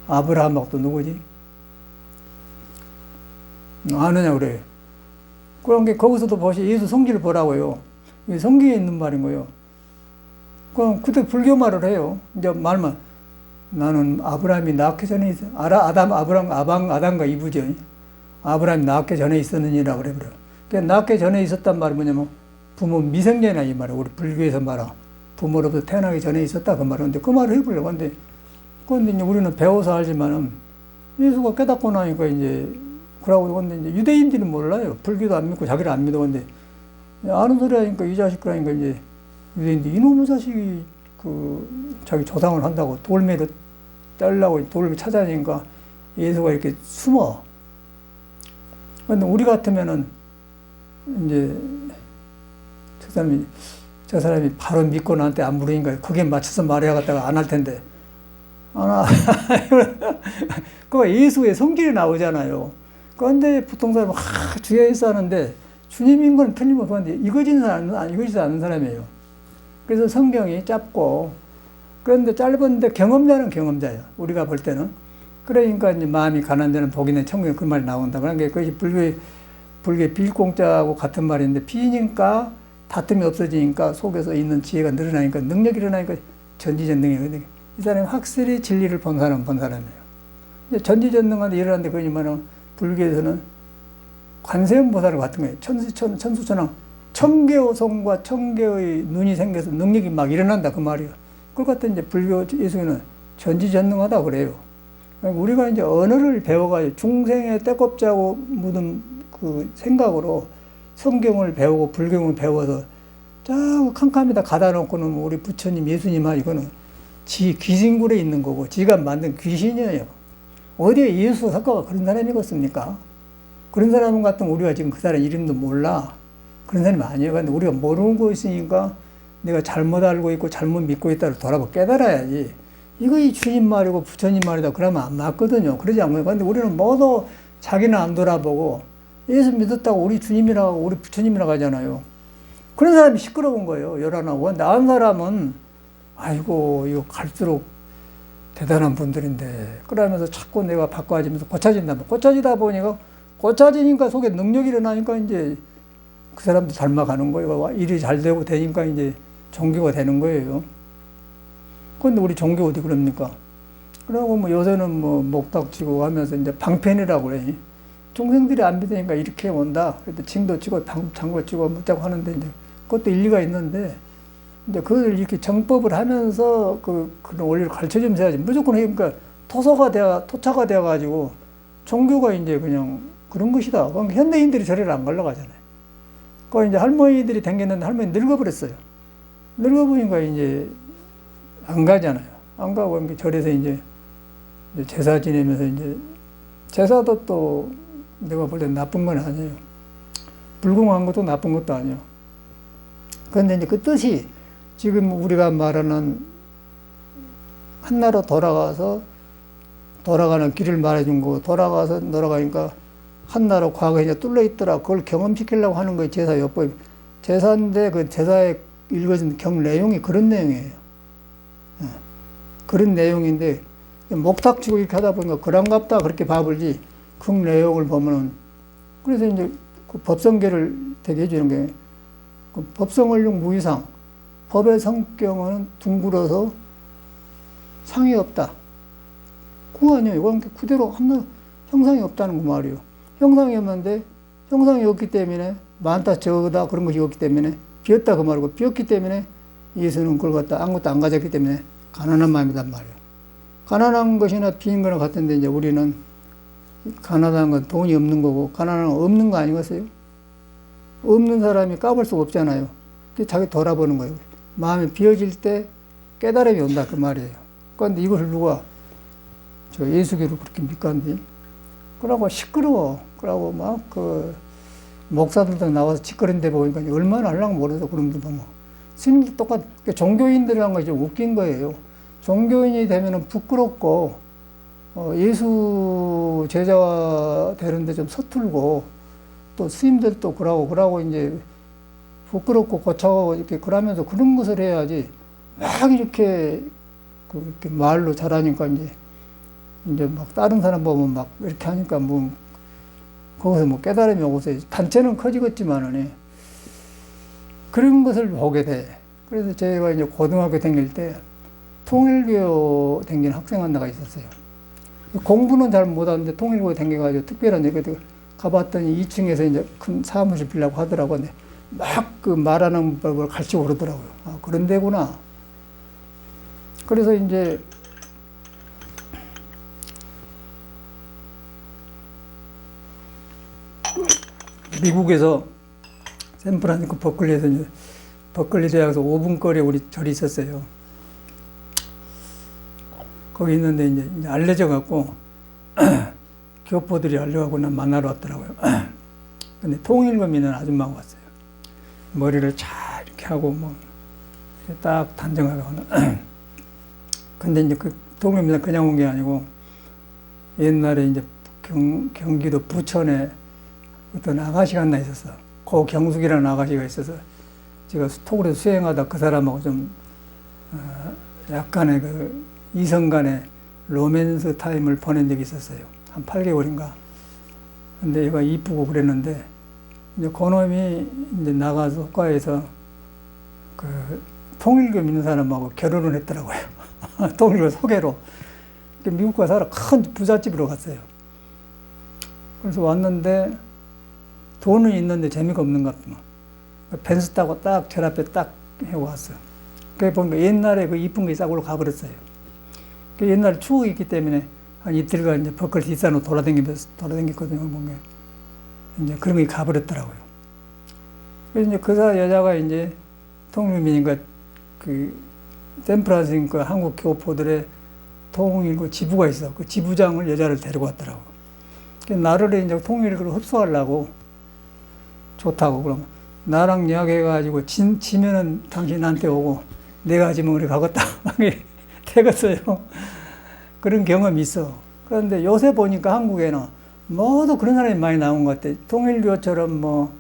아브라함하고 또 누구지? 아느냐 그래. 그런 게 거기서도 보시 예수 성질을 보라고요. 이게 성경에 있는 말인 거예요. 그럼 그때 불교 말을 해요. 이제 말만 나는 아브라함이 낳기 전에 아담과 이브죠. 아브라함이 낳기 전에 있었느니라 그래. 그러니까 낳기 전에 있었단 말은 뭐냐면 부모 미생년이야 이 말이야. 우리 불교에서 말하 부모로부터 태어나기 전에 있었다 그 말은. 근데 그 말을 해보려고 하는데 그런데 이제 우리는 배워서 알지만은 예수가 깨닫고 나니까 이제 그러고 근데 이제 유대인들은 몰라요. 불교도 안 믿고 자기를 안 믿어. 근데 아는 소리 하니까 이 자식 그러니까 이제 유대인들이 이놈의 자식이 그 자기 조상을 한다고 돌매를 떼려고 돌을 찾아내니까 예수가 이렇게 숨어. 근데 우리 같으면은 이제 저 사람이 바로 믿고 나한테 안 물으니까 그게 맞춰서 말해야 갔다가 안 할 텐데. 그거 예수의 성질이 나오잖아요. 그런데 보통 사람은 주위에 있어 하는데 주님인 건 틀림없고 한데 이거지지 않은 사람이에요. 그래서 성경이 짧고 그런데 짧은데 경험자는 경험자예요. 우리가 볼 때는. 그러니까 이제 마음이 가난 데는 복이 있는 천국에 그 말이 나온다. 그러니까 그것이 불교의 빌공자하고 같은 말인데 비니까 다툼이 없어지니까 속에서 있는 지혜가 늘어나니까 능력이 일어나니까 전지전능이거든요. 이 사람이 확실히 진리를 본 사람이에요. 전지전능한데 일어났는데 그러니까는 불교에서는 관세음보살 같은 거예요. 천수천왕 천개의 천개의 눈이 생겨서 능력이 막 일어난다 그 말이에요. 그걸 갖다 이제 불교 예수는 전지전능하다 그래요. 그러니까 우리가 이제 언어를 배워가지고 중생의 떼껍자고 묻은 그 생각으로 성경을 배우고 불경을 배워서 저 캄캄에다 가다 놓고는 우리 부처님 예수님아 이거는 지 귀신굴에 있는 거고 지가 만든 귀신이에요. 어디에 예수 석가가 그런 사람이겠습니까? 그런 사람 같으면 우리가 지금 그 사람 이름도 몰라. 그런 사람이 아니에요. 근데 우리가 모르는 거 있으니까 내가 잘못 알고 있고 잘못 믿고 있다를 돌아보고 깨달아야지. 이거 이 주님 말이고 부처님 말이다 그러면 안 맞거든요. 그러지 않고요. 근데 우리는 모두 자기는 안 돌아보고 예수 믿었다고 우리 주님이라고 우리 부처님이라고 하잖아요. 그런 사람이 시끄러운 거예요. 열안하고. 나은 사람은 아이고 이거 갈수록 대단한 분들인데 그러면서 자꾸 내가 바꿔지면서 고쳐지다 보니까 고쳐지니까 속에 능력이 일어나니까 이제 그 사람도 닮아가는 거예요. 일이 잘 되니까 이제 종교가 되는 거예요. 그런데 우리 종교 어디 그럽니까? 그러고 뭐 요새는 뭐 목닥치고 하면서 이제 방편이라고 그래. 중생들이 안 믿으니까 이렇게 온다. 그래도 징도 치고 장구 치고 묻자고 하는데 이제 그것도 일리가 있는데 이제 그걸 이렇게 정법을 하면서 그런 원리를 가르쳐 주면서 해야지. 무조건 그러니까 토차가 되어 가지고 종교가 이제 그냥 그런 것이다. 그럼 현대인들이 절에를 안 걸러가잖아요. 그 이제 할머니들이 댕겼는데 할머니 늙어버렸어요. 늙어보니까 이제 안 가잖아요. 안 가고 절에서 이제 제사 지내면서 이제 제사도 또 내가 볼 때 나쁜 건 아니에요. 불공한 것도 나쁜 것도 아니에요. 그런데 이제 그 뜻이 지금 우리가 말하는 한나라 돌아가는 길을 말해준 거고, 돌아가니까 한나라 과거에 이제 뚫려 있더라. 그걸 경험시키려고 하는 거예요. 제사 요법. 제사인데 그 제사에 읽어진 경 내용이 그런 내용이에요. 그런 내용인데 목탁 치고 이렇게 하다 보니까 그런갑다 그렇게 봐버리지 그 내용을 보면은 그래서 이제 그 법성계를 되게 해주는 게 그 법성을용 무이상 법의 성격은 둥글어서 상이 없다. 그거 아니에요. 이건 그대로 형상이 없다는 그 말이에요. 형상이 없는데 형상이 없기 때문에 많다 적다 그런 것이 없기 때문에 비었다 그 말이고 비었기 때문에 예수는 그걸 갖다 아무것도 안 가졌기 때문에 가난한 마음이란 말이에요. 가난한 것이나 빈 거나 같은데 이제 우리는 가난한 건 돈이 없는 거고 가난한 건 없는 거 아니겠어요? 없는 사람이 까볼 수가 없잖아요. 자기 돌아보는 거예요. 마음이 비어질 때 깨달음이 온다 그 말이에요. 그런데 이것을 누가 저 예수교를 그렇게 믿간디? 그러고 시끄러워. 그러고 막 그 목사들도 나와서 짓거리는 데 보니까 얼마나 하려고 모르서 그런 분 보면 스님도 똑같. 종교인들이란 거 좀 웃긴 거예요. 종교인이 되면은 부끄럽고 예수 제자 되는데 좀 서툴고 또 스님들도 그러고 이제 부끄럽고 거창하고 이렇게 그러면서 그런 것을 해야지 막 이렇게 그렇게 말로 잘하니까 이제 막 다른 사람 보면 막 이렇게 하니까 뭐 거기서 뭐 깨달음이 오고서 단체는 커지겠지만은 그런 것을 보게 돼. 그래서 제가 이제 고등학교 다닐 때 통일교 다니는 학생 하나가 있었어요. 공부는 잘 못하는데 통일교에 다녀가지고 특별한 얘기 가봤더니 2층에서 이제 큰 사무실 빌라고 하더라고. 근데 막 그 말하는 법을 가르치고 그러더라고요. 아, 그런 데구나. 그래서 이제 미국에서 샌프란시스코 버클리에서 이제 버클리 대학에서 5분 거리에 우리 절이 있었어요. 거기 있는데 이제 알려져 갖고 교포들이 알려갖고 난 만나러 왔더라고요. 근데 통일교 믿는 아줌마가 왔어요. 머리를 잘 이렇게 하고 뭐 딱 단정하게 하는. 근데 이제 그 통일교 믿는 그냥 온 게 아니고 옛날에 이제 경기도 부천에 어떤 아가씨가 하나 있었어. 고경숙이라는 아가씨가 있어서 제가 톡으로 수행하다 그 사람하고 좀 약간의 그 이성 간의 로맨스 타임을 보낸 적이 있었어요. 한 8개월인가. 근데 얘가 이쁘고 그랬는데, 이제 그놈이 이제 나가서 국가에서 그 통일교 믿는 사람하고 결혼을 했더라고요. 통일교 소개로. 미국 가서 살아 큰 부잣집으로 갔어요. 그래서 왔는데, 돈은 있는데 재미가 없는 것 같더만. 벤츠 타고 딱 절 앞에 딱 해고 왔어요. 그래 보니까 옛날에 그 이쁜 게 싸구려 가버렸어요. 그 옛날 추억이 있기 때문에 한 이틀간 이제 버클 뒷산으로 돌아다녔거든요. 보면 이제 그런 게 가버렸더라고요. 그래서 이제 그 여자가 이제 통일민인가 그 샌프란시스코 한국 교포들의 통일교 지부가 있어. 그 지부장을 여자를 데리고 왔더라고. 나를 이제 통일교를 흡수하려고 좋다고 그러면 나랑 이야기해가지고 지면은 당신 나한테 오고 내가 지면 우리 가겠다. 되겠어요. 그런 경험이 있어. 그런데 요새 보니까 한국에는 모두 그런 사람이 많이 나온 것 같아. 통일교처럼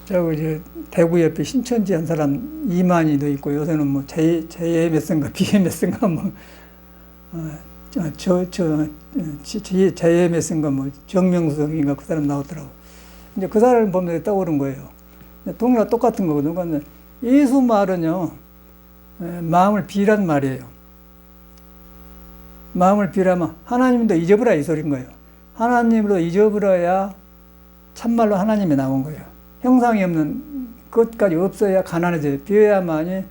저기 대구 옆에 신천지 한 사람 이만희도 있고 요새는 뭐 JMS인가 BMS인가 뭐 JMS인가 뭐 정명석인가 그 사람 나오더라고. 이제 그 사람을 보면 떠오른 거예요. 통일과 똑같은 거거든요. 그런데 예수 말은요 마음을 비란 말이에요. 마음을 비우려면 하나님도 잊어버려 이 소린 거예요. 하나님도 잊어버려야 참말로 하나님이 나온 거예요. 형상이 없는 것까지 없어야 가난해져요. 비워야만이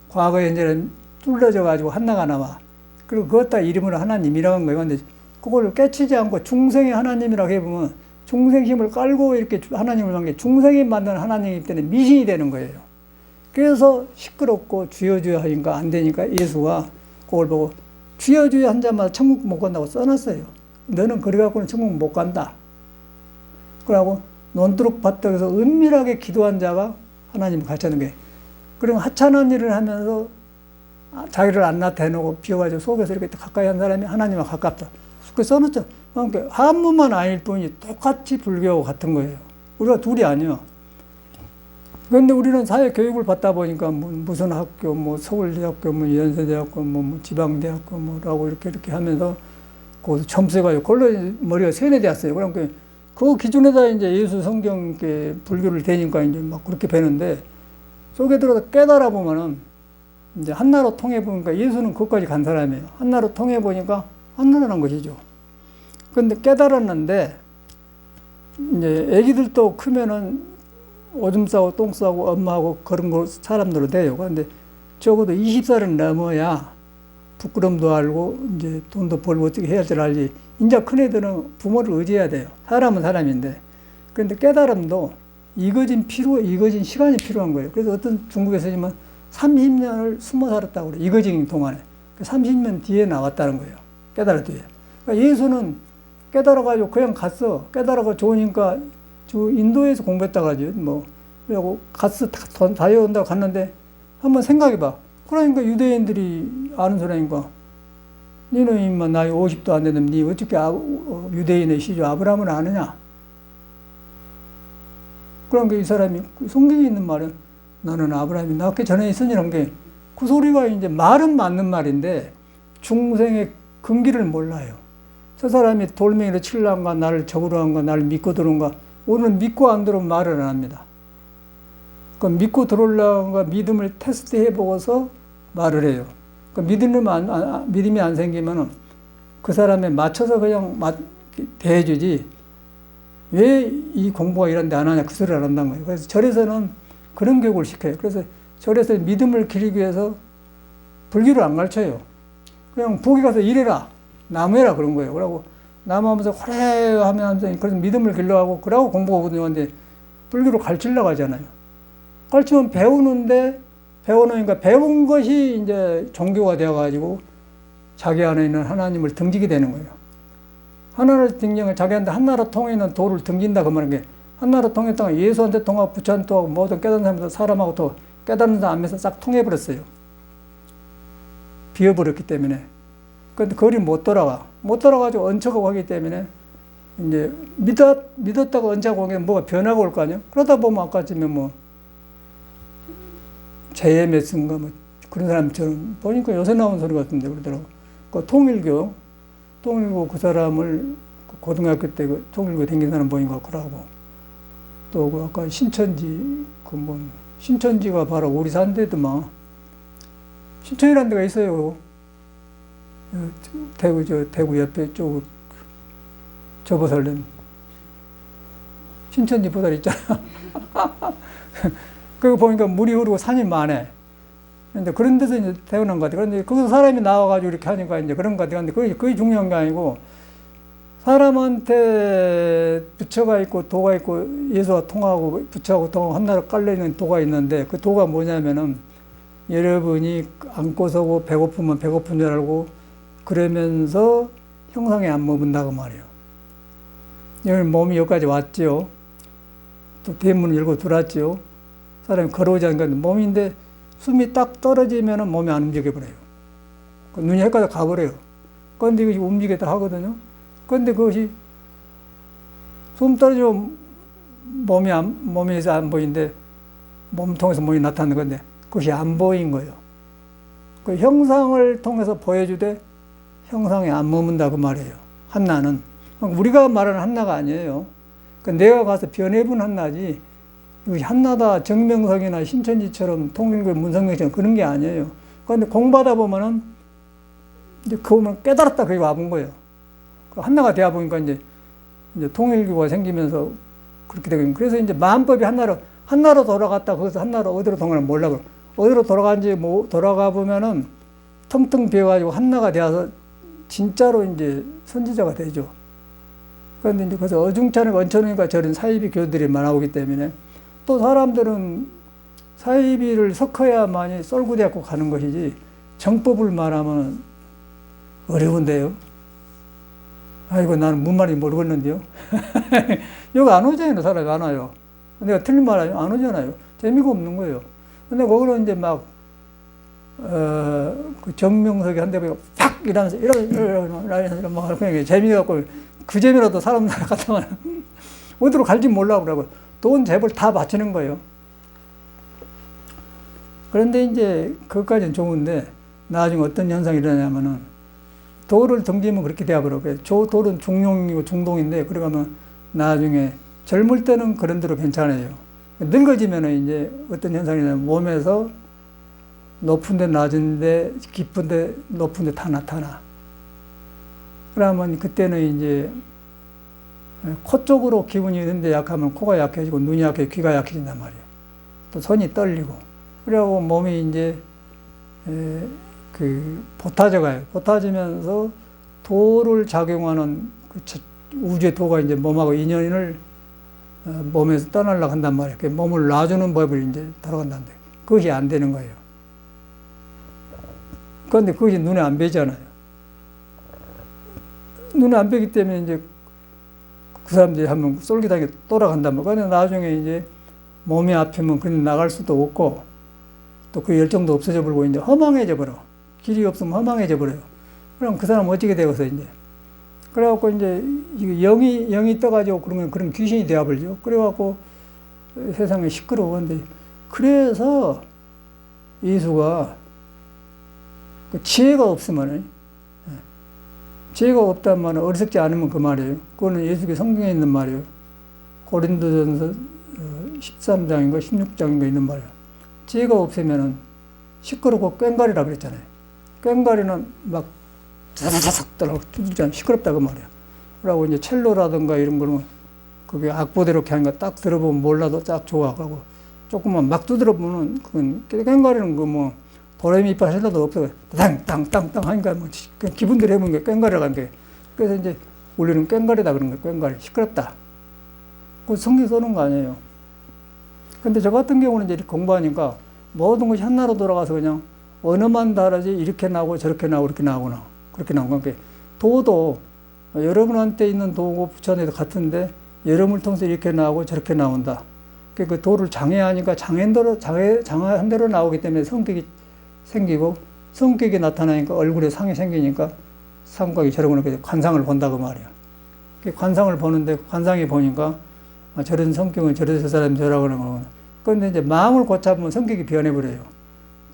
과거에 이제는 뚫려져 가지고 한나가 나와. 그리고 그것 다 이름으로 하나님이라는 거예요. 근데 그걸 깨치지 않고 중생의 하나님이라고 해보면 중생 힘을 깔고 이렇게 하나님을 한 게 중생이 만든 하나님이기 때문에 미신이 되는 거예요. 그래서 시끄럽고 주여 주여 하니까 안 되니까 예수가 그걸 보고 주여 주여 한 자마다 천국 못 간다고 써놨어요. 너는 그래 갖고는 천국 못 간다. 그러고 논두룩 밭에서 은밀하게 기도한 자가 하나님을 가르치는 거예요. 그럼 하찮은 일을 하면서 자기를 안 나타내고 비워가지고 속에서 이렇게 가까이 한 사람이 하나님과 가깝다. 그렇게 써놨죠. 그러니까 한문만 아닐 뿐이 똑같이 불교하고 같은 거예요. 우리가 둘이 아니야. 그런데 우리는 사회 교육을 받다 보니까 무슨 학교, 뭐 서울대학교, 뭐 연세대학교, 뭐 지방대학교, 뭐라고 이렇게 하면서 거기서 점수해가지고 그걸로 머리가 세뇌되었어요. 그러니까 그 기준에다 이제 예수 성경 불교를 대니까 이제 막 그렇게 배는데 속에 들어서 깨달아 보면은 이제 한나로 통해 보니까 예수는 그것까지 간 사람이에요. 한나로 통해 보니까 한나라는 것이죠. 근데 깨달았는데 이제 애기들도 크면은 오줌 싸고 똥 싸고 엄마하고 그런 거 사람들로 돼요. 그런데 적어도 20살은 넘어야 부끄럼도 알고 이제 돈도 벌고 어떻게 해야 줄 알지. 이제 큰 애들은 부모를 의지해야 돼요. 사람은 사람인데. 그런데 깨달음도 이거진 시간이 필요한 거예요. 그래서 어떤 중국에서지만 30년을 숨어 살았다고 그래요. 이거진 동안에. 30년 뒤에 나왔다는 거예요. 깨달을 뒤에. 그러니까 예수는 깨달아가지고 그냥 갔어. 깨달아가 좋으니까 인도에서 공부했다고 하죠. 뭐, 그리고 갔어. 다녀온다고 갔는데 한번 생각해봐. 그러니까 유대인들이 아는 소리니까 너는 인마 나이 50도 안 되는데 니 어떻게 유대인의 시조 아브라함을 아느냐? 그러니까 이 사람이 성경에 있는 말은 나는 아브라함이 낳기 전에 있으니라는 게 그 소리가 이제 말은 맞는 말인데 중생의 근기를 몰라요. 저 사람이 돌멩이로 칠란가 나를 적으로 한가 나를 믿고 들어온가 오늘은 믿고 안 들어오면 말을 안 합니다. 그 믿고 들어오려가 믿음을 테스트해 보고서 말을 해요. 그 믿음이 안 생기면은 그 사람에 맞춰서 그냥 대해주지 왜 이 공부가 이런데 안 하냐 그 소리를 안 한다는 거예요. 그래서 절에서는 그런 교육을 시켜요. 그래서 절에서 믿음을 기르기 위해서 불교를 안 가르쳐요. 그냥 부엌에 가서 일해라 나무해라 그런 거예요. 그러고 나무하면서 호래 하면서 그래서 믿음을 길러가고 그러고 공부하거든요. 근데 불교를 가르치려고 하잖아요. 가르치면 배우니까 배운 것이 이제 종교가 되어가지고 자기 안에 있는 하나님을 등지게 되는 거예요. 하나를 등지면 자기한테 한나라 통해 있는 도를 등진다 그 말인 게 한나라 통했다가 예수한테 통하고 부처한테 통하고 모든 깨닫는 사람도 사람하고 또 깨닫는 사람 안에서 싹 통해버렸어요. 비워버렸기 때문에. 근데 거리 못 돌아가지고 얹혀가고 하기 때문에 이제 믿었다가 얹혀가고 하면 뭐가 변화가 올 거 아니에요? 그러다 보면 아까쯤에 뭐 제예메슨가 뭐 그런 사람처럼 보니까 요새 나온 소리 같은데 그러더라고. 그 통일교 그 사람을 고등학교 때 그 통일교 댕긴 사람 보니까 그러고 또 그 아까 신천지가 바로 우리 산대더만 신천이라는 데가 있어요. 대구 옆에 쪽 접어설렘 신천지 보살 있잖아. 그거 보니까 물이 흐르고 산이 많아. 근데 그런 데서 이제 태어난 것 같아. 그런데 거기서 사람이 나와가지고 이렇게 하니까 이제 그런 것 같아. 근데 그게 중요한 게 아니고 사람한테 부처가 있고 도가 있고 예수와 통하고 부처하고 통하고 한나라 깔려있는 도가 있는데 그 도가 뭐냐면은 여러분이 앉고 서고 배고프면 배고픈 줄 알고 그러면서 형상에 안 머문다고 말이에요. 여기 몸이 여기까지 왔죠. 또 대문을 열고 들어왔죠. 사람이 걸어오지 않으니까 몸인데 숨이 딱 떨어지면 몸이 안 움직여버려요. 눈이 여기까지 가버려요. 그런데 이것이 움직였다 하거든요. 그런데 그것이 숨 떨어지면 몸에서 안 보이는데 몸통에서 몸이 나타나는 건데 그것이 안 보인 거예요. 그 형상을 통해서 보여주되 형상에 안 머문다 그 말이에요. 한나는. 우리가 말하는 한나가 아니에요. 내가 가서 변해본 한나지 한나다 정명석이나 신천지처럼 통일교 문성명처럼 그런 게 아니에요. 그런데 공부하다 보면은 이제 그거만 깨달았다 그게 와본 거예요. 하나가 되어 보니까 이제 통일교가 생기면서 그렇게 되거든요. 그래서 이제 마음법이 하나로 돌아갔다 거기서 하나로 어디로 동하는 몰라. 어디로 돌아간지 돌아가 보면은 텅텅 비어가지고 하나가 되어서 진짜로 이제 선지자가 되죠. 그런데 이제 그래서 어중찬에 원천이니까 저런 사이비 교들이 나오기 때문에 또 사람들은 사이비를 섞어야만이 썰구대고 가는 것이지 정법을 말하면 어려운데요. 아이고 나는 뭔 말인지 모르겠는데요. 여기 안 오잖아요. 사람이 안 와요. 내가 틀린 말 하면 안 오잖아요. 재미가 없는 거예요. 근데 거기로 이제 막 그 정명석이 한 대 보고 팍 이러면서 막 그냥 재미가 없고 그 재미라도 사람 같으면 어디로 갈지 몰라 그러고 돈 재벌 다 바치는 거예요. 그런데 이제 그것까지는 좋은데 나중에 어떤 현상이 일어나냐면은 돌을 던지면 그렇게 되어버려요. 돌은 중용이고 중동인데 그러면 나중에 젊을 때는 그런 대로 괜찮아요. 늙어지면은 이제 어떤 현상이 있냐면 몸에서 높은데 낮은데 깊은데 높은데 다 나타나. 그러면 그때는 이제 코 쪽으로 기운이 있는데 약하면 코가 약해지고 눈이 약해지고 귀가 약해진단 말이에요. 또 손이 떨리고. 그래고 몸이 이제 보타져가요. 보타지면서 도를 작용하는 그 우주의 도가 이제 몸하고 인연을 몸에서 떠나려고 한단 말이에요. 몸을 놔주는 법을 이제 돌아간다는데 그것이 안 되는 거예요. 그런데 그것이 눈에 안 뵈잖아요. 눈에 안 뵈기 때문에 이제 그 사람들이 한번 쏠깃하게 돌아간단 말이에요. 그런데 나중에 이제 몸이 아프면 그냥 나갈 수도 없고 또 그 열정도 없어져 버리고 이제 허망해져 버려. 길이 없으면 허망해져 버려요. 그럼 그 사람 어떻게 되겠어 이제? 그래갖고 이제 영이 떠가지고 그러면 그런 귀신이 되어버리죠. 그래갖고 세상에 시끄러운데 그래서 예수가 그 지혜가 없으면 지혜가 없다면 어리석지 않으면 그 말이에요. 그거는 예수의 성경에 있는 말이에요. 고린도전서 13장인가 16장인가 있는 말이에요. 지혜가 없으면은 시끄럽고 꽹과리라 그랬잖아요. 꽹과리는 막 자자자작 떨어지고 두들잖아요. 시끄럽다 그 말이에요. 그러고 이제 첼로라든가 이런 거는 그게 악보대로 이렇게 하는 거 딱 들어보면 몰라도 딱 좋아. 그러고 조금만 막 두드려 보면 그건 꽹과리는 그 뭐 도레미파 셀라도 없어. 땅땅땅땅 하니까 뭐 기분대로 해보는 게 꽹과리라고 하는 게. 그래서 이제 우리는 꽹과리다 그런 거예요. 꽹과리. 시끄럽다. 그 성경 써놓은 거 아니에요. 근데 저 같은 경우는 이제 이렇게 공부하니까 모든 것이 하나로 돌아가서 그냥 언어만 다르지 이렇게 나오고 저렇게 나오고 이렇게 나오구나. 그렇게 나온 거니까 도도 여러분한테 있는 도고 부처님도 같은데 여러분을 통해서 이렇게 나오고 저렇게 나온다. 그 도를 장애하니까 장애한 대로 나오기 때문에 성격이 생기고 성격이 나타나니까 얼굴에 상이 생기니까 상각이 저러고 관상을 본다고 말이야. 관상을 보는데 관상이 보니까 저런 성격은 저런 사람이 저라고 하는 거는. 그런데 이제 마음을 고쳐보면 성격이 변해버려요.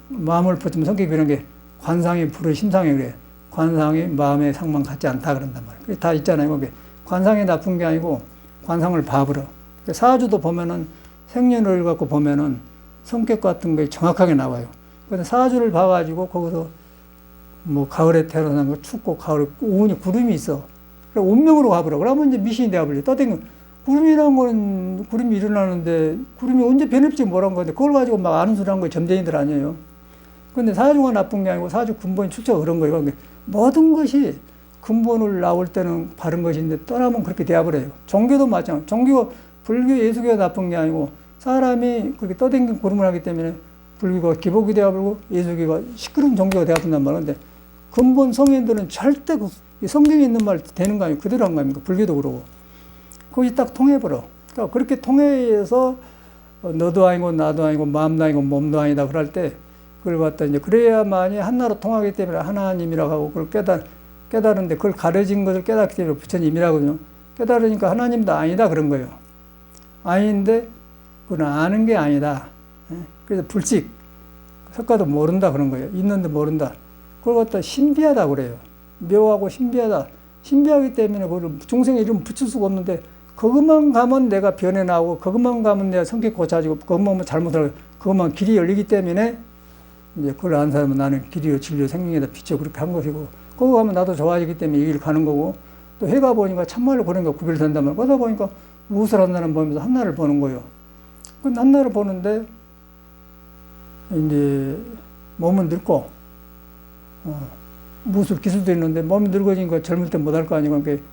마음을 고치면 성격이 변한 게 관상이 불의 심상이 그래. 관상이 마음의 상만 같지 않다 그런단 말이에요. 그게 다 있잖아요. 그게 관상이 나쁜 게 아니고 관상을 봐버려. 사주도 보면은 생년을 갖고 보면은 성격 같은 게 정확하게 나와요. 그래서 사주를 봐가지고 거기서 뭐 가을에 태어난 거 춥고 가을에 우운이 구름이 있어. 그래 운명으로 가버려. 그러면 이제 미신이 되어버려. 떠댕겨. 구름이라는 거는 구름이 일어나는데 구름이 언제 변할지 모르는 건데 그걸 가지고 막 아는 소리 하는 거 점쟁이들 아니에요. 근데 사주가 나쁜 게 아니고 사주 근본이 축처가 그런 거예요. 그러니까 모든 것이 근본을 나올 때는 바른 것인데 떠나면 그렇게 되어버려요. 종교도 마찬가지예요. 종교가 불교, 예수교가 나쁜 게 아니고 사람이 그렇게 떠댕긴 구름을 하기 때문에 불교가 기복이 되어버리고 예수교가 시끄러운 종교가 되어버린단 말인데 근본 성인들은 절대 성경에 있는 말 되는 거 아니고 그대로 한 거 아닙니까? 불교도 그러고. 거기 딱 통해버려. 그러니까 그렇게 통해서 너도 아니고 나도 아니고 마음도 아니고 몸도 아니다 그럴 때 그걸 갖다 이제 그래야만이 하나로 통하기 때문에 하나님이라고 하고 그걸 깨달은데 그걸 가려진 것을 깨닫기 때문에 부처님이라거든요. 깨달으니까 하나님도 아니다 그런 거예요. 아닌데 그건 아는 게 아니다. 그래서 불식 석가도 모른다 그런 거예요. 있는데 모른다. 그걸 갖다 신비하다 그래요. 묘하고 신비하다. 신비하기 때문에 그걸 중생의 이름 붙일 수가 없는데 그것만 가면 내가 변해 나오고 그것만 가면 내가 성격 고쳐지고 그것만 잘못하고 그것만 길이 열리기 때문에 이제 그걸 안 사람은 나는 길이요 진리요 생명에다 비춰 그렇게 한 것이고 거기 가면 나도 좋아지기 때문에 이 길 가는 거고, 또 해가 보니까 참말로 그런 게 구별된단 말이야. 그러다 보니까 무엇을 한다는 보면서 한나를 보는 거예요. 그 한나를 보는데 이제 몸은 늙고 무술 기술도 있는데 몸이 늙어지니까 젊을 때 못할 거 아니고 그러니까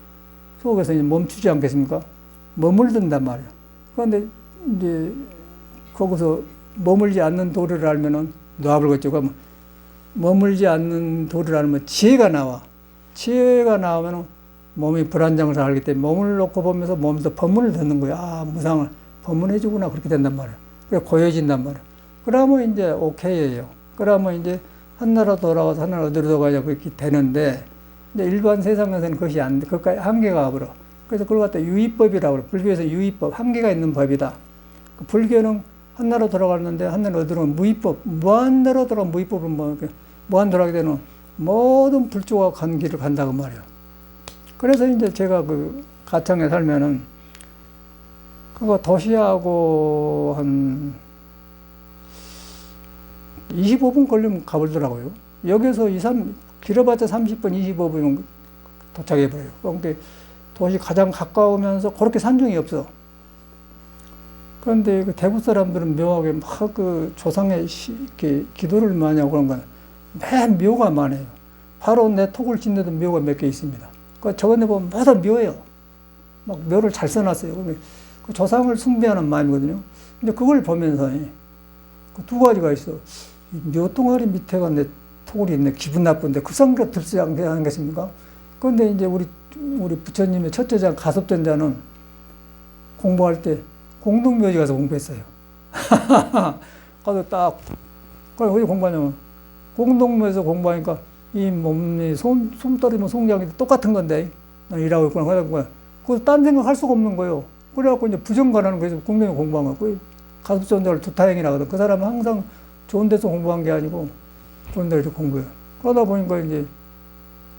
속에서 이제 멈추지 않겠습니까? 머물든단 말이에요. 그런데 이제 거기서 머물지 않는 도리를 알면은 노합을 걷죠. 그러면 머물지 않는 도리를 알면 지혜가 나와. 지혜가 나오면은 몸이 불안정을 알기 때문에 몸을 놓고 보면서 몸에서 법문을 듣는 거야. 아, 무상을 법문해주구나. 그렇게 된단 말이에요. 그래 고여진단 말이에요. 그러면 이제 오케이예요. 그러면 이제 한나라 돌아와서 한나라 어디로 돌아가냐 그렇게 되는데 이제 일반 세상에서는 그것이 안 돼. 그것까지 한계가 와버려. 그래서 그걸 갖다 유의법이라고 그래. 불교에서 유의법, 한계가 있는 법이다. 그 불교는 한나라 돌아갔는데 한나라 어디로 무의법, 무한대로 돌아가면 무의법은 뭐 무한대로 하게 되는 모든 불조가 간 길을 간다고 말이에요. 그래서 이제 제가 그 가창에 살면은 그거 도시하고 한 25분 걸리면 가버리더라고요. 여기서 길어봤자 30분, 25분이면 도착해버려요. 그러니까 도시 가장 가까우면서 그렇게 산중이 없어. 그런데 그 대구 사람들은 묘하게 막 그 조상의 이렇게 기도를 많이 하고 그런 건 맨 묘가 많아요. 바로 내 톡을 짓는데도 묘가 몇 개 있습니다. 그 저번에 보면 모두 묘예요. 막 묘를 잘 써놨어요. 그 조상을 숭배하는 마음이거든요. 근데 그걸 보면서 그 두 가지가 있어. 묘 동아리 밑에가 내 톡이 있네. 기분 나쁜데 그 생각 들지 않겠습니까? 그런데 이제 우리 부처님의 첫째 장 가섭전자는 공부할 때 공동묘지 가서 공부했어요. 가서 딱, 그럼 어디 공부하냐면, 공동묘에서 공부하니까 이 몸이 솜떨이면 송장이 똑같은 건데, 난 일하고 있구나. 그래서 그거 딴 생각 할 수가 없는 거예요. 그래갖고 이제 부정관하는 거에서 공동에 공부한 거예요. 가섭전자를 두타행이라 하거든. 그 사람은 항상 좋은 데서 공부한 게 아니고, 그런 데서 공부해요. 그러다 보니까 이제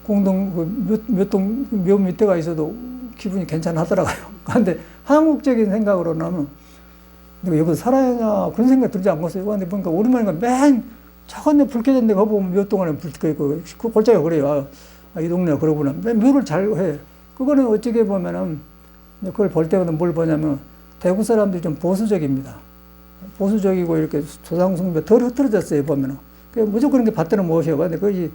묘 밑에가 있어도 기분이 괜찮하더라고요. 그런데 한국적인 생각으로는 하면 내가 여기서 살아야 하냐 그런 생각 들지 않겠어요. 그런데 보니까 오랜만에 맨 저건데 불 켜진 데 가보면 묘 동안에 불 켜있고 그 골짜기가 그래요. 이 동네가 그러구나. 맨 묘를 잘 해. 그거는 어떻게 보면은 그걸 볼 때마다 뭘 보냐면 대구 사람들이 좀 보수적입니다. 보수적이고 이렇게 조상숭배 덜 흐트러졌어요. 보면은. 무조건 그렇게 받들어 모셔. 근데 그것이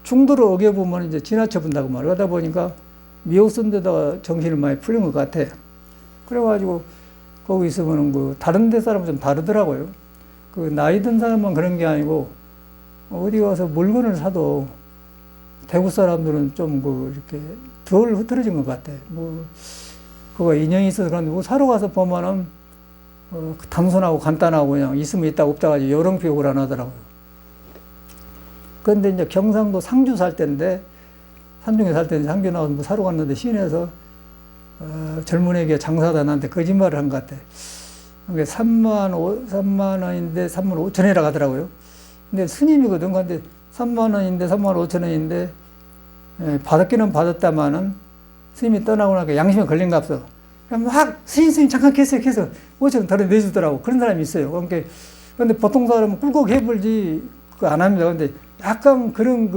중도를 어겨보면 이제 지나쳐 본다고 말이에요. 그러다 보니까 미혹 쓴 데다가 정신을 많이 풀린 것 같아. 그래가지고 거기 있으면은 그 다른 데 사람은 좀 다르더라고요. 그 나이 든 사람만 그런 게 아니고 어디 가서 물건을 사도 대구 사람들은 좀 그 이렇게 덜 흐트러진 것 같아. 뭐 그거 인연이 있어서 그런데 뭐 사러 가서 보면은 단순하고 간단하고 그냥 있으면 있다 없다 가지고 요령피욕을 안 하더라고요. 그런데 이제 경상도 상주 살 때인데 산중에 살 때는 상주 나와서 뭐 사러 갔는데 시내에서 젊은이에게 장사하다 나한테 거짓말을 한 것 같아. 그게 3만 원인데 3만 5천 원이라고 하더라고요. 근데 스님이거든. 근데 3만 원인데 3만 5천 원인데 받았기는 받았다마는 스님이 떠나고 나니까 양심에 걸린가 없어. 그냥 막 스님 잠깐 계세요. 5천 원 더 내주더라고. 그런 사람이 있어요. 그러니까 근데 보통 사람은 꿀꺽 해불지 그거 안 합니다. 근데 약간 그런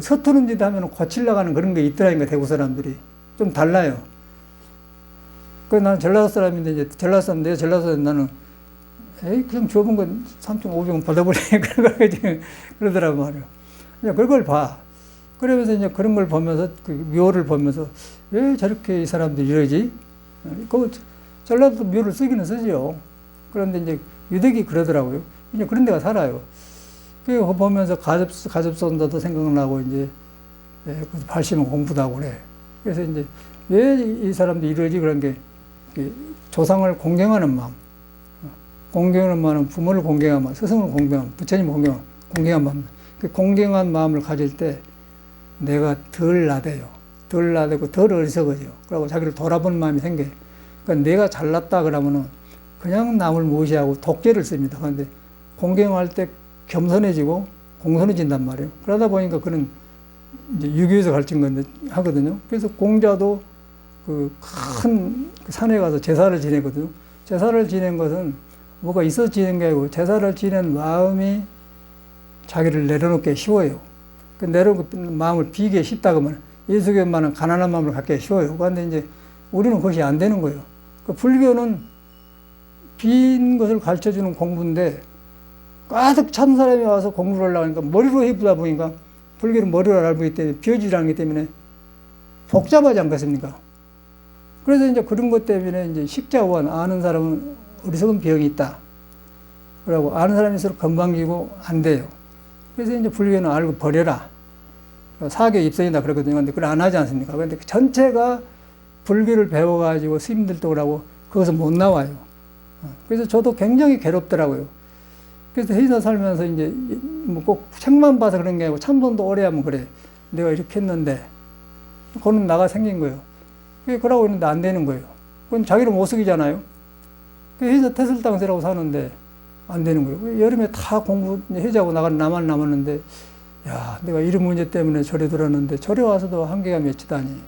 서투른 짓 하면 고치려고 하는 그런 게 있더라니까, 대구 사람들이. 좀 달라요. 나는 전라도 사람인데, 이제 내가 전라도 사람 나는, 그냥 좁은 건 3,500원 받아버려. 그러더라고 말이에요. 그냥 그걸 봐. 그러면서 이제 그런 걸 보면서, 그 묘를 보면서, 왜 저렇게 이 사람들이 이러지? 전라도 묘를 쓰기는 쓰죠. 그런데 이제 유대기 그러더라고요. 이제 그런 데가 살아요. 그거 보면서 가접선다도 생각나고, 이제, 발심은 공부도 하고 그래. 그래서 이제, 왜 이 사람들이 이러지? 그런 게, 조상을 공경하는 마음. 공경하는 마음은 부모를 공경하는 마음, 스승을 공경하는 마음, 부처님을 공경하는 마음. 그 공경한 마음을 가질 때, 내가 덜 나대요. 덜 나대고 덜 어리석어져요. 그러고 자기를 돌아보는 마음이 생겨요. 그러니까 내가 잘났다 그러면은, 그냥 남을 무시하고 독재를 씁니다. 그런데 공경할 때 겸손해지고 공손해진단 말이에요. 그러다 보니까 그런 이제 유교에서 가르친 건데 하거든요. 그래서 공자도 그 큰 산에 가서 제사를 지내거든요. 제사를 지낸 것은 뭐가 있어서 지낸 게 아니고 제사를 지낸 마음이 자기를 내려놓기 쉬워요. 그 내려온 그 마음을 비기에 쉽다 그러면 예수교만은 가난한 마음을 갖기 쉬워요. 그런데 이제 우리는 그것이 안 되는 거예요. 그 불교는 빈 것을 가르쳐 주는 공부인데 가득 찬 사람이 와서 공부를 하려고 하니까 머리로 해보다 보니까 불교는 머리로 알고 있기 때문에 비워지지 않기 때문에 복잡하지 않겠습니까? 그래서 이제 그런 것 때문에 이제 식자원 아는 사람은 어리석은 병이 있다. 그러고 아는 사람일수록 건방지고 안 돼요. 그래서 이제 불교는 알고 버려라. 사교 입선이다 그러거든요. 근데 그걸 안 하지 않습니까? 그런데 전체가 불교를 배워가지고 스님들도 그러고 거기서 못 나와요. 그래서 저도 굉장히 괴롭더라고요. 그래서 회사 살면서 이제 뭐 꼭 책만 봐서 그런 게 아니고 참선도 오래 하면 그래. 내가 이렇게 했는데 그거는 나가 생긴 거예요. 그러고 있는데 안 되는 거예요. 그건 자기를 못 속이잖아요. 회사 태슬당세라고 사는데 안 되는 거예요. 여름에 다 공부 해자고 나가는 나만 남았는데 야, 내가 이런 문제 때문에 절에 들었는데 절에 와서도 한계가 맺히다니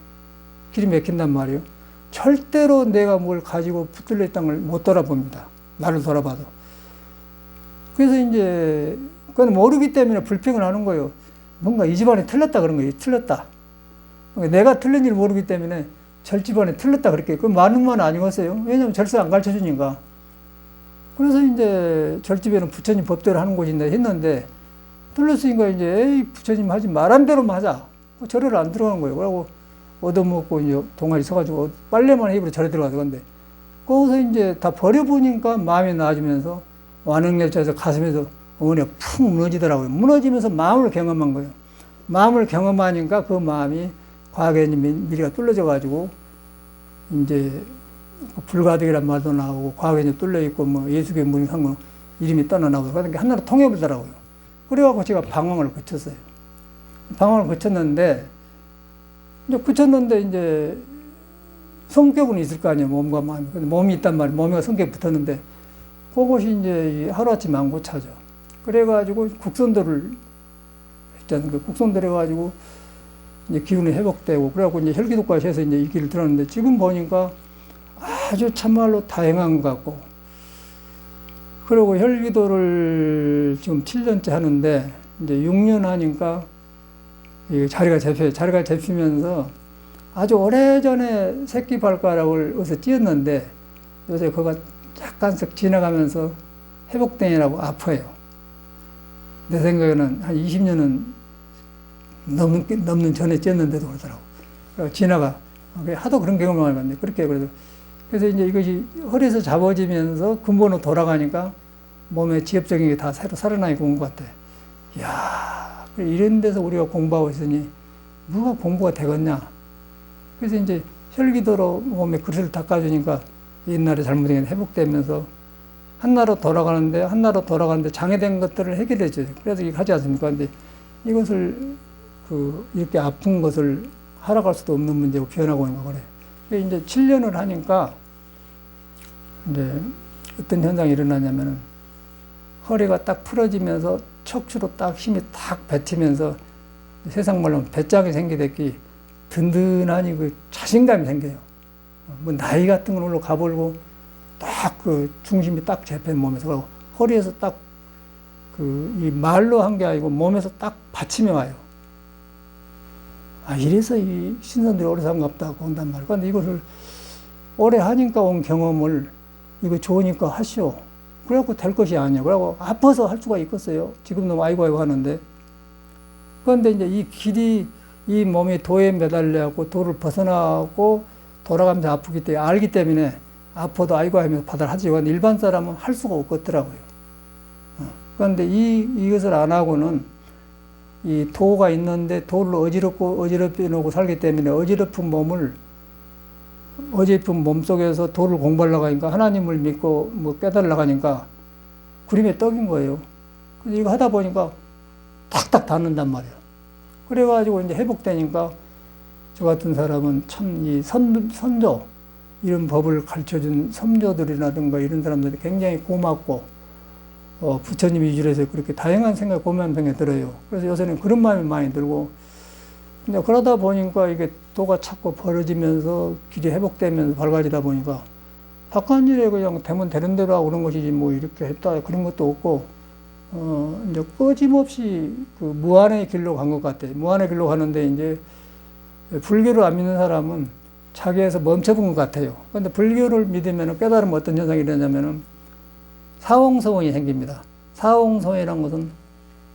길이 막힌단 말이에요. 절대로 내가 뭘 가지고 붙들려 있다는 걸 못 돌아봅니다. 나를 돌아봐도. 그래서 이제 그건 모르기 때문에 불평을 하는 거예요. 뭔가 이 집안이 틀렸다 그런 거예요. 틀렸다. 내가 틀린 줄 모르기 때문에 절 집안에 틀렸다 그렇게. 그 많은 말 아니겠어요? 왜냐면 절세 안 가르쳐 주니까. 그래서 이제 절집에는 부처님 법대로 하는 곳인데 했는데 틀렸으니까 이제 에이 부처님 하지 말한 대로만 하자. 절을 안 들어가는 거예요. 그러고 얻어먹고 이제 동아리 서가지고 빨래만 입으로 절에 들어가서 근데 거기서 이제 다 버려보니까 마음이 나아지면서 완흥열차에서 가슴에서 어머니가 푹 무너지더라고요. 무너지면서 마음을 경험한 거예요. 마음을 경험하니까 그 마음이 과거에 미리가 뚫려져 가지고 이제 불가득이란 말도 나오고 과거에 이제 뚫려 있고 뭐 예수교의 문상은 이름이 떠나나오고 그러니까 하나로 통해버리더라고요. 그래갖고 제가 방황을 거쳤어요. 방황을 거쳤는데 이제 성격은 있을 거 아니에요. 몸과 마음이. 근데 몸이 있단 말이에요. 몸과 성격이 붙었는데 그것이 이제 하루아침에 안 고쳐져. 그래가지고 국선도를 했잖아요. 국선도 해가지고 이제 기운이 회복되고 그래갖고 이제 혈기도까지 해서 이제 이 길을 들었는데 지금 보니까 아주 참말로 다행한 것 같고 그리고 혈기도를 지금 7년째 하는데 이제 6년 하니까 자리가 잡혀요. 자리가 잡히면서 아주 오래전에 새끼 발가락을 어디서 찧었는데 요새 그거 약간씩 지나가면서 회복되느라고 아파요. 내 생각에는 한 20년은 넘는 전에 찧었는데도 그러더라고. 지나가. 하도 그런 경험을 많이 봤는데 그렇게 그래서 이제 이것이 허리에서 잡아지면서 근본으로 돌아가니까 몸의 지엽적인 게 다 새로 살아나게 온 것 같아. 이야, 이런 데서 우리가 공부하고 있으니 뭐가 공부가 되겠냐. 그래서 이제 혈기도로 몸에 그릇을 닦아주니까 옛날에 잘못된 게 회복되면서 한나로 돌아가는데 장애된 것들을 해결해 줘요. 그래서 이거 하지 않습니까? 근데 이것을 이렇게 아픈 것을 하락할 수도 없는 문제고 변하고 있는 거 그래. 이제 7년을 하니까 이제 어떤 현상이 일어나냐면은 허리가 딱 풀어지면서 척추로 딱 힘이 딱 뱉으면서 세상 말로 배짱이 생기듯이 든든하니 그 자신감이 생겨요. 뭐 나이 같은 건 올라 가버리고 딱 그 중심이 딱 잡힌 몸에서 그리고 허리에서 딱 이 말로 한 게 아니고 몸에서 딱 받침이 와요. 아, 이래서 이 신선들이 오래 산갑다 온단 말이야. 근데 이것을 오래 하니까 온 경험을 이거 좋으니까 하시오. 그래갖고 될 것이 아니에요. 그래갖고 아파서 할 수가 있겠어요. 지금도 아이고 하는데. 그런데 이제 이 길이 이 몸이 도에 매달려갖고 도를 벗어나고 돌아가면서 아프기 때문에 알기 때문에 아파도 아이고 하면서 받아를 하지. 그런데 일반 사람은 할 수가 없겠더라고요. 그런데 이것을 안 하고는 이 도가 있는데 도를 어지럽게 놓고 살기 때문에 어지럽은 몸 속에서 도를 공부하려고 하니까 하나님을 믿고 뭐 깨달으려고 하니까 구름에 떡인 거예요. 그래서 이거 하다 보니까 탁탁 닿는단 말이에요. 그래가지고 이제 회복되니까 저 같은 사람은 참 이 선조, 이런 법을 가르쳐 준 선조들이라든가 이런 사람들이 굉장히 고맙고 부처님 위주로 해서 그렇게 다양한 생각, 고마운 생각이 들어요. 그래서 요새는 그런 마음이 많이 들고, 근데 그러다 보니까 이게 도가 자꾸 벌어지면서 길이 회복되면서 밝아지다 보니까 바깥 일에 그냥 되면 되는 대로 하고 그런 것이지 뭐 이렇게 했다 그런 것도 없고 이제 끊임없이 그 무한의 길로 간 것 같아요. 무한의 길로 가는데 이제 불교를 안 믿는 사람은 자기에서 멈춰본 것 같아요. 그런데 불교를 믿으면 깨달으면 어떤 현상이 일어나냐면은 사홍서원이 생깁니다. 사홍서원이라는 것은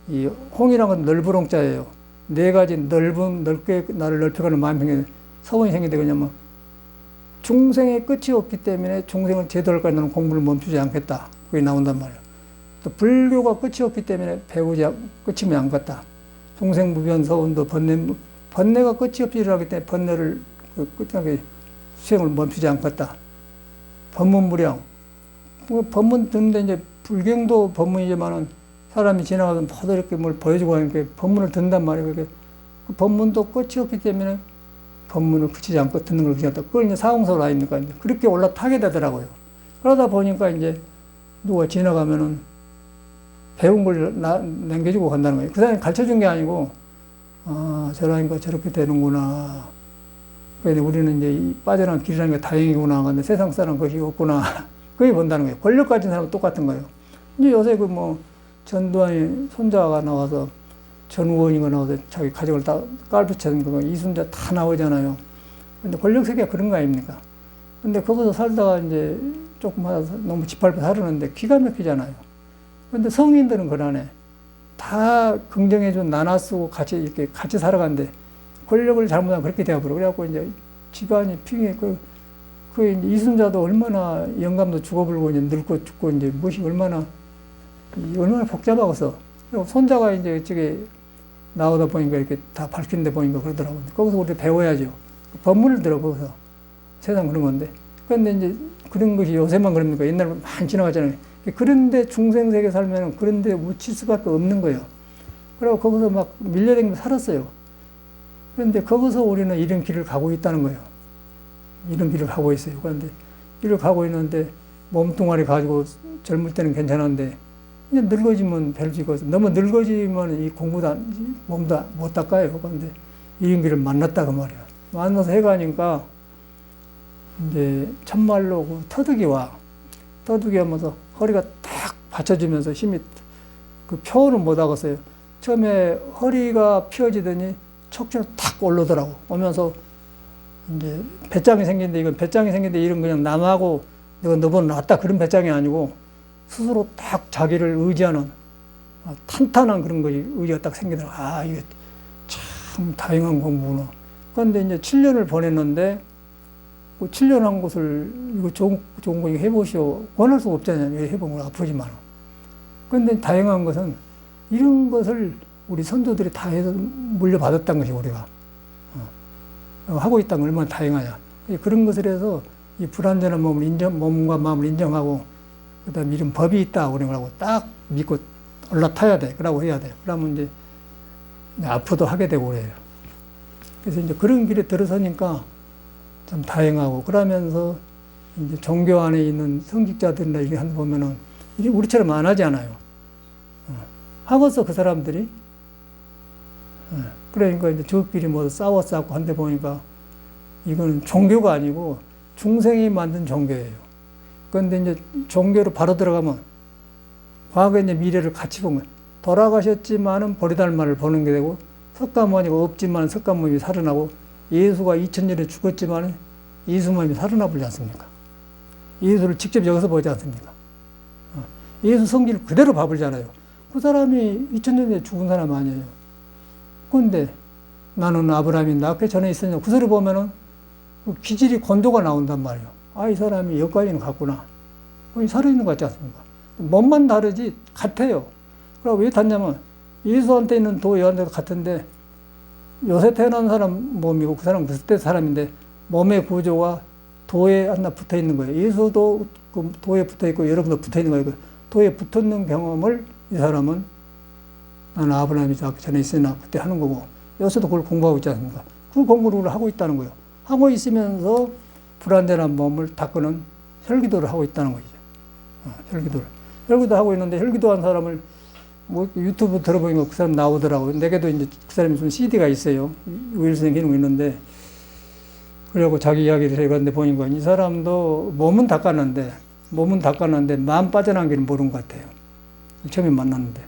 이 홍이라는 건 넓으롱자예요. 네 가지 넓게 나를 넓혀가는 마음이 생기는 서원이 생기는데 그냐면 중생의 끝이 없기 때문에 중생은 제도할까지 나는 공부를 멈추지 않겠다. 그게 나온단 말이에요. 또 불교가 끝이 없기 때문에 끝이면 안 갔다. 중생무변서원도 번뇌가 끝이 없이 일어나기 때문에 번뇌를 끝하게 수행을 멈추지 않겠다. 법문무량. 법문 듣는데 이제 불경도 법문이지만은 사람이 지나가서 모두 이렇게 뭘 보여주고 하니까 법문을 듣는단 말이에요. 그 법문도 끝이 없기 때문에 법문을 그치지 않고 듣는 걸 그냥 그걸 이제 사홍설 아닙니까? 이제 그렇게 올라타게 되더라고요. 그러다 보니까 이제 누가 지나가면은 배운 걸 남겨주고 간다는 거예요. 그 사람이 가르쳐 준 게 아니고, 저라니까 저렇게 되는구나. 그래서 우리는 이제 빠져나간 길이라는 게 다행이구나. 근데 세상 사람 그것이 없구나. 그게 본다는 거예요. 권력 가진 사람은 똑같은 거예요. 이제 요새 그 뭐, 전두환이 손자가 나와서 전 의원이가 나와서 자기 가족을 다 깔붙이는 거, 이순자 다 나오잖아요. 근데 권력 세계가 그런 거 아닙니까? 근데 거기서 살다가 이제 조금 하다 너무 짓밟혀 살았는데 기가 막히잖아요. 근데 성인들은 그러네. 다 긍정해준 나눠 쓰고 이렇게 같이 살아간대. 권력을 잘못하면 그렇게 되어버려. 그래갖고 이제 집안이 피해, 이순자도 얼마나 영감도 죽어불고 이제 늙고 죽고 이제 무엇이 얼마나 복잡하고서. 그리고 손자가 이제 저게 나오다 보니까 이렇게 다 밝힌데 보니까 그러더라고요. 거기서 우리 배워야죠. 법문을 들어, 거기서. 세상 그런 건데. 그런데 이제 그런 것이 요새만 그럽니까? 옛날에 많이 지나갔잖아요. 그런데 중생세계 살면은 그런데 묻힐 수밖에 없는 거예요. 그리고 거기서 막 밀려다니면서 살았어요. 그런데 거기서 우리는 이런 길을 가고 있다는 거예요. 이런 길을 가고 있어요. 그런데 길을 가고 있는데 몸뚱아리 가지고 젊을 때는 괜찮은데 이제 늙어지면 별지고 너무 늙어지면 이 몸도 못 닦아요. 그런데 이런 길을 만났다 그 말이에요. 만나서 해가니까 이제 참말로 그 터득이 하면서 허리가 딱 받쳐지면서 힘이 그 표현을 못 하겠어요. 처음에 허리가 펴지더니 척추로 탁 올라오더라고. 오면서 이제 배짱이 생긴데 이건 그냥 남하고 내가 너보다 낫다 그런 배짱이 아니고 스스로 딱 자기를 의지하는 탄탄한 그런 것이 의지가 딱 생기더라고. 이게 참 다양한 공부구나. 그런데 이제 7년을 보냈는데 7년 한 것을 이거 좋은 거 해보시오. 권할 수가 없잖아요. 해보면 아프지만. 그런데 다양한 것은 이런 것을 우리 선조들이 다 해서 물려받았다는 것이 우리가 하고 있다는 걸 얼마나 다행하냐. 그런 것을 해서 이 불완전한 몸과 마음을 인정하고 그다음에 이런 법이 있다 그러고 딱 믿고 올라타야 돼. 그러고 해야 돼. 그러면 이제 앞으로도 하게 되고 그래요. 그래서 이제 그런 길에 들어서니까 참 다행하고 그러면서 이제 종교 안에 있는 성직자들이나 이렇게 한번 보면은 이게 우리처럼 안 하지 않아요. 하고서 그 사람들이 그러니까 이제 저끼리 뭐 싸웠고 한데 보니까 이거는 종교가 아니고 중생이 만든 종교예요. 그런데 이제 종교로 바로 들어가면 과거에 이제 미래를 같이 보면 돌아가셨지만은 보리달마를 보는 게 되고 석가모니가 없지만 석가모니 살아나고 예수가 2000년에 죽었지만 예수님이 살아나 보지 않습니까? 예수를 직접 여기서 보지 않습니까? 예수 성질을 그대로 봐버리잖아요. 그 사람이 2000년에 죽은 사람 아니에요. 그런데 나는 아브라함이 낳기 전에 있었냐. 그 소리 보면은 그 기질이 건조가 나온단 말이에요. 이 사람이 여기까지는 갔구나. 살아있는 것 같지 않습니까? 몸만 다르지 같아요. 그럼 왜 닿냐면 예수한테 있는 도 여한테도 같은데 요새 태어난 사람 몸이고 그 사람은 그때 사람인데 몸의 구조가 도에 하나 붙어 있는 거예요. 예수도 그 도에 붙어 있고 여러분도 붙어 있는 거예요. 도에 붙어 있는 경험을 이 사람은 나는 아브라함이 전에 있으나 그때 하는 거고 요새도 그걸 공부하고 있지 않습니까? 그 공부를 하고 있다는 거예요. 하고 있으면서 불완전한 몸을 닦는 혈기도를 하고 있다는 거죠. 혈기도 하고 있는데 혈기도한 사람을 뭐 유튜브 들어보니까 그 사람 나오더라고요. 내게도 이제 그 사람이 무슨 CD가 있어요. 우일선생 기능 있는데 그래갖고 자기 이야기를 해갔는데 보니까 이 사람도 몸은 닦았는데 마음 빠져나간 게 모르는 것 같아요. 처음에 만났는데.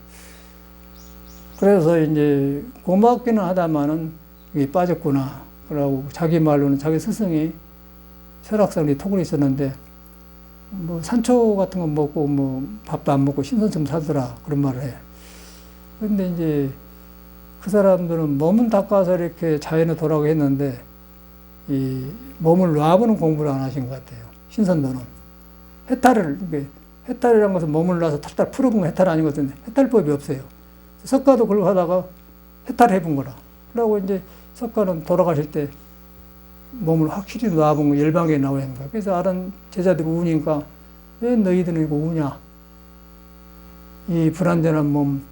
그래서 이제 고맙기는 하다마는 이게 빠졌구나. 그러고 자기 말로는 자기 스승이 설악산에 토굴에 있었는데 뭐 산초 같은 거 먹고 뭐 밥도 안 먹고 신선처럼 살더라. 그런 말을 해. 근데 이제 그 사람들은 몸은 닦아서 이렇게 자연에 돌아오게 했는데 이 몸을 놔보는 공부를 안 하신 것 같아요. 신선도는. 해탈이라는 것은 몸을 놔서 탈탈 풀어본 거 해탈 아니거든요. 해탈법이 없어요. 석가도 그걸 하다가 해탈해본 거라. 그러고 이제 석가는 돌아가실 때 몸을 확실히 놔본 거 열방에 나와야 하는 거야. 그래서 아는 제자들이 우니까 왜 너희들은 이거 우냐. 이 불안전한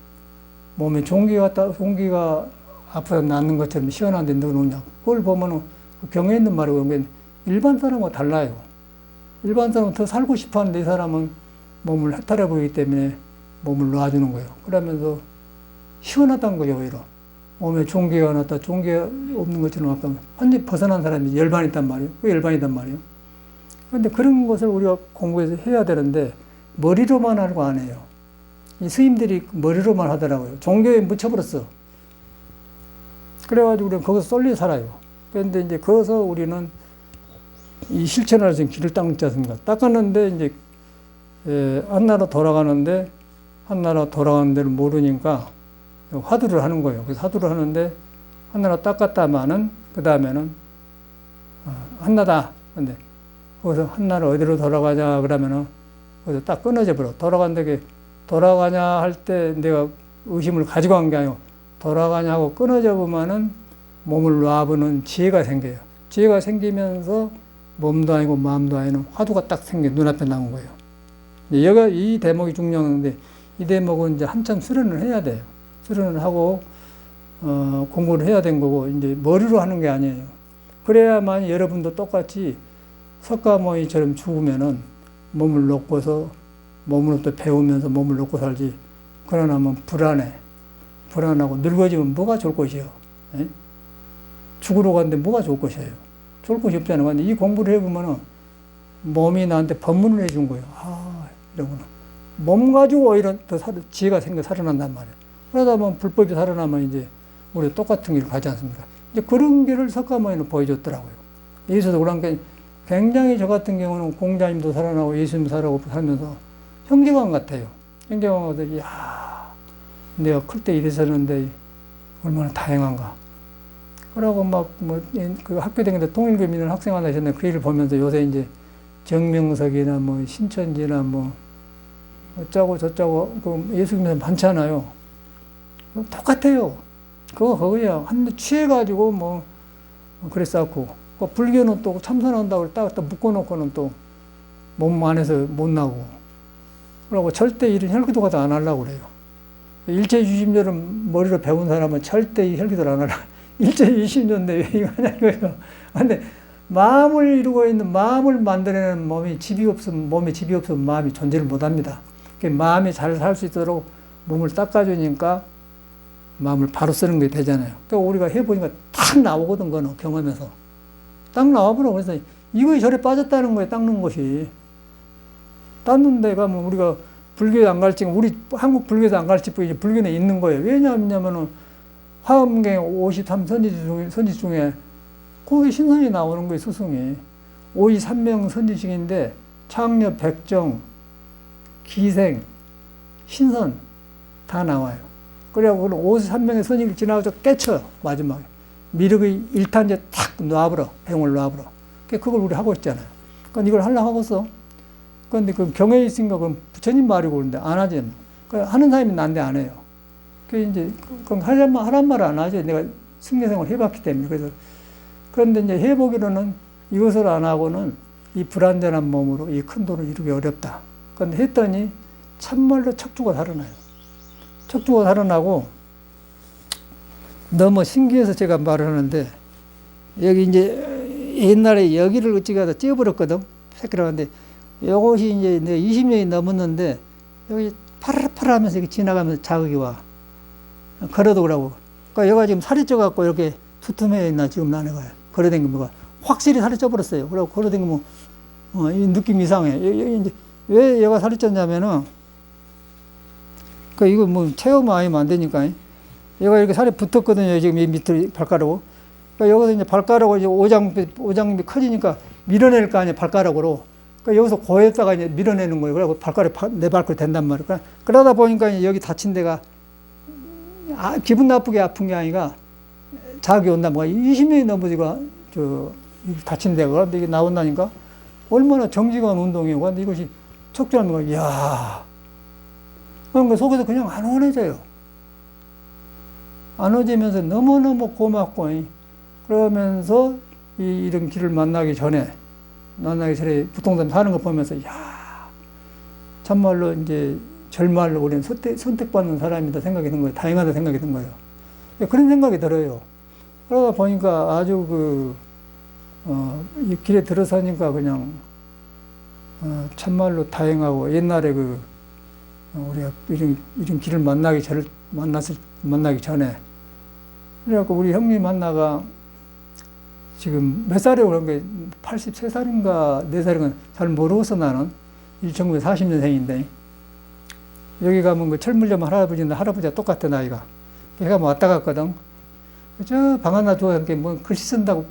몸에 종기가 아파서 낫는 것처럼 시원한데 너는 우냐. 그걸 보면은 그 경에 있는 말이고 일반 사람하고 달라요. 일반 사람은 더 살고 싶어 하는데 이 사람은 몸을 해탈해 보이기 때문에 몸을 놔주는 거예요. 그러면서 시원하다는 거예요, 오히려. 몸에 종기가 났다, 종기가 없는 것처럼 아까 완전히 벗어난 사람이 열반이 있단 말이에요. 그 열반이단 말이에요. 그런데 그런 것을 우리가 공부해서 해야 되는데 머리로만 하고 안 해요. 이 스님들이 머리로만 하더라고요. 종교에 묻혀버렸어. 그래가지고 우리는 거기서 쏠려 살아요. 그런데 이제 거기서 우리는 이 실천할 수 있는 길을 닦지 않습니까? 닦았는데 이제 한나라 돌아가는데 한나라 돌아가는 데를 모르니까 화두를 하는 거예요. 그래서 화두를 하는데 한나라 닦았다마는 그 다음에는 한나다. 근데 거기서 한나라 어디로 돌아가냐 그러면은 거기서 딱 끊어져 버려. 돌아간다게 돌아가냐 할 때 내가 의심을 가지고 간 게 아니고 돌아가냐고 끊어져 보면은 몸을 놔보는 지혜가 생겨요. 지혜가 생기면서 몸도 아니고 마음도 아니고 화두가 딱 생겨 눈앞에 나온 거예요. 여기가 이 대목이 중요한데 이 대목은 이제 한참 수련을 해야 돼요. 수련을 하고 공부를 해야 된 거고 이제 머리로 하는 게 아니에요. 그래야만 여러분도 똑같이 석가모니처럼 죽으면은 몸을 놓고서 몸으로부터 배우면서 몸을 놓고 살지. 그러나 뭐 불안하고 늙어지면 뭐가 좋을 것이에요. 에? 죽으러 갔는데 뭐가 좋을 것이에요. 좋을 것이 없잖아요. 근데 이 공부를 해보면은 몸이 나한테 법문을 해준 거예요. 이러구나. 몸 가지고 오히려 더 지혜가 생겨 살아난단 말이에요. 그러다 보면 불법이 살아나면 이제 우리 똑같은 길을 가지 않습니까? 이제 그런 길을 석가모니는 보여줬더라고요. 예수도 그러니까 굉장히 저 같은 경우는 공자님도 살아나고 예수님도 살면서 형제관 같아요. 형제관 같아요. 내가 클 때 이랬었는데 얼마나 다행한가. 그러고 그 학교 다니는데 통일교 믿는 학생 하나 있었는데 그 일을 보면서 요새 이제 정명석이나 신천지나 어쩌고 저쩌고 그 예수 믿는 많잖아요. 똑같아요. 그거야. 한데 취해가지고 그랬었고. 그 불교는 또 참선한다고 딱 묶어놓고는 또 몸 안에서 못 나고. 그러고 절대 이런 혈기도가 안 하려고 그래요. 일제유심조를 머리로 배운 사람은 절대 혈기도를 안 하라. 일제유심조인데 왜 이거 하냐 이거예요. 근데 마음을 이루고 있는 마음을 만들어내는 몸에 집이 없으면 마음이 존재를 못 합니다. 마음이 잘 살 수 있도록 몸을 닦아주니까 마음을 바로 쓰는 게 되잖아요. 그러니까 우리가 해보니까 딱 나오거든, 그거는 경험에서. 딱 나와버려. 그래서 이거에 절에 빠졌다는 거예요, 닦는 것이. 닦는 데가 우리가 불교에 안 갈지, 우리 한국 불교에서 안 갈지 뿐이지 불교는 있는 거예요. 왜냐하면은 화엄경 53 선지 중에 거기 신선이 나오는 거예요, 스승이. 53명 선지식인데 창녀, 백정, 기생, 신선 다 나와요. 그래갖고 53명의 선지를 지나가서 깨쳐, 마지막에. 미륵의 1탄제 탁 놔버려, 병을 놔버려. 그걸 우리 하고 있잖아요. 그러니까 이걸 하려고 하고서. 그런데 그 경에 있으니까 그건 부처님 말이고 그러는데 안 하지. 그러니까 하는 사람이 난데 안 해요. 그건 하란 말을 안 하죠. 내가 승려생활을 해봤기 때문에. 그런데 이제 해보기로는 이것을 안 하고는 이 불안전한 몸으로 이 큰 도를 이루기 어렵다. 그런데 했더니 참말로 척추가 살아나요. 척추가 살아나고 너무 신기해서 제가 말을 하는데 여기 이제 옛날에 여기를 어찌가다 찌어버렸거든. 새끼라고 하는데 이것이 이제 내가 20년이 넘었는데 여기 파라파라 하면서 이렇게 지나가면서 자극이 와. 걸어도 그러고. 그러니까 여기가 지금 살이 쪄갖고 이렇게 두툼해 있나 지금 나는 거야. 걸어다니면 확실히 살이 쪄버렸어요. 그러고 걸어다니면 이 느낌 이상해. 이제 왜 얘가 살이 쪘냐면은 그 이거 뭐 체험 아니면 안 되니까. 얘가 이렇게 살이 붙었거든요. 지금 이 밑에 발가락으로. 그러니까 여기서 이제 발가락으로 이제 오장비 커지니까 밀어낼 거 아니에요. 발가락으로. 그러니까 여기서 고에다가 이제 밀어내는 거예요. 그래고 내 발가락 된단 말이에요. 그러다 보니까 여기 다친 데가 기분 나쁘게 아픈 게 아니라 자기 온다 뭐가 20년이 넘어지가 다친 데가 그런데 이게 나온다니까 얼마나 정직한 운동이고 근데 이것이 척추라는 거 이야 그러니까 속에서 그냥 안원해져요. 안원해지면서 너무너무 고맙고 그러면서 이런 길을 만나기 전에 부통점 사는 거 보면서 야 참말로 이제 정말로 우리는 선택받는 사람이다 생각이 든 거예요. 다행하다 생각이 든 거예요. 그런 생각이 들어요. 그러다 보니까 아주 이 길에 들어서니까 그냥 참말로 다행하고 옛날에 우리가 이런 길을 만나기 전에 그래갖고 우리 형님 만나가 지금 몇 살이라고 그런 게 83살인가 4살인가 잘 모르겠어 나는 1940년생인데 여기 가면 그 철물점 할아버지인데 할아버지가 똑같아 나이가 걔가 뭐 왔다 갔거든 저 방 하나 줘 함께 뭐 글씨 쓴다고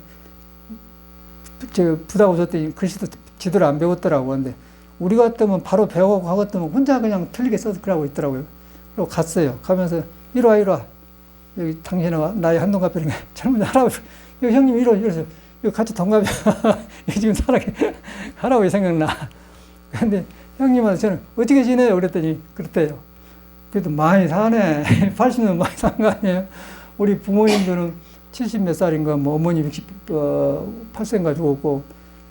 부다고 줬더니 글씨도 지도를 안 배웠더라고 근데 우리 같으면 바로 배우고 하겠더면 혼자 그냥 틀리게 써서 있더라고요. 그리고 갔어요. 가면서 이리 와 여기 당신은 나이 한동 같으니까 젊은 할아버지 여기 형님 이러세요. 여기 같이 동갑이야. 지금 할아버지 생각나. 근데 형님한테 저는 어떻게 지내요? 그랬더니 그렇대요. 그래도 많이 사네. 80년 많이 산 거 아니에요? 우리 부모님들은 70 몇 살인가, 뭐 어머니 68세인가 죽었고,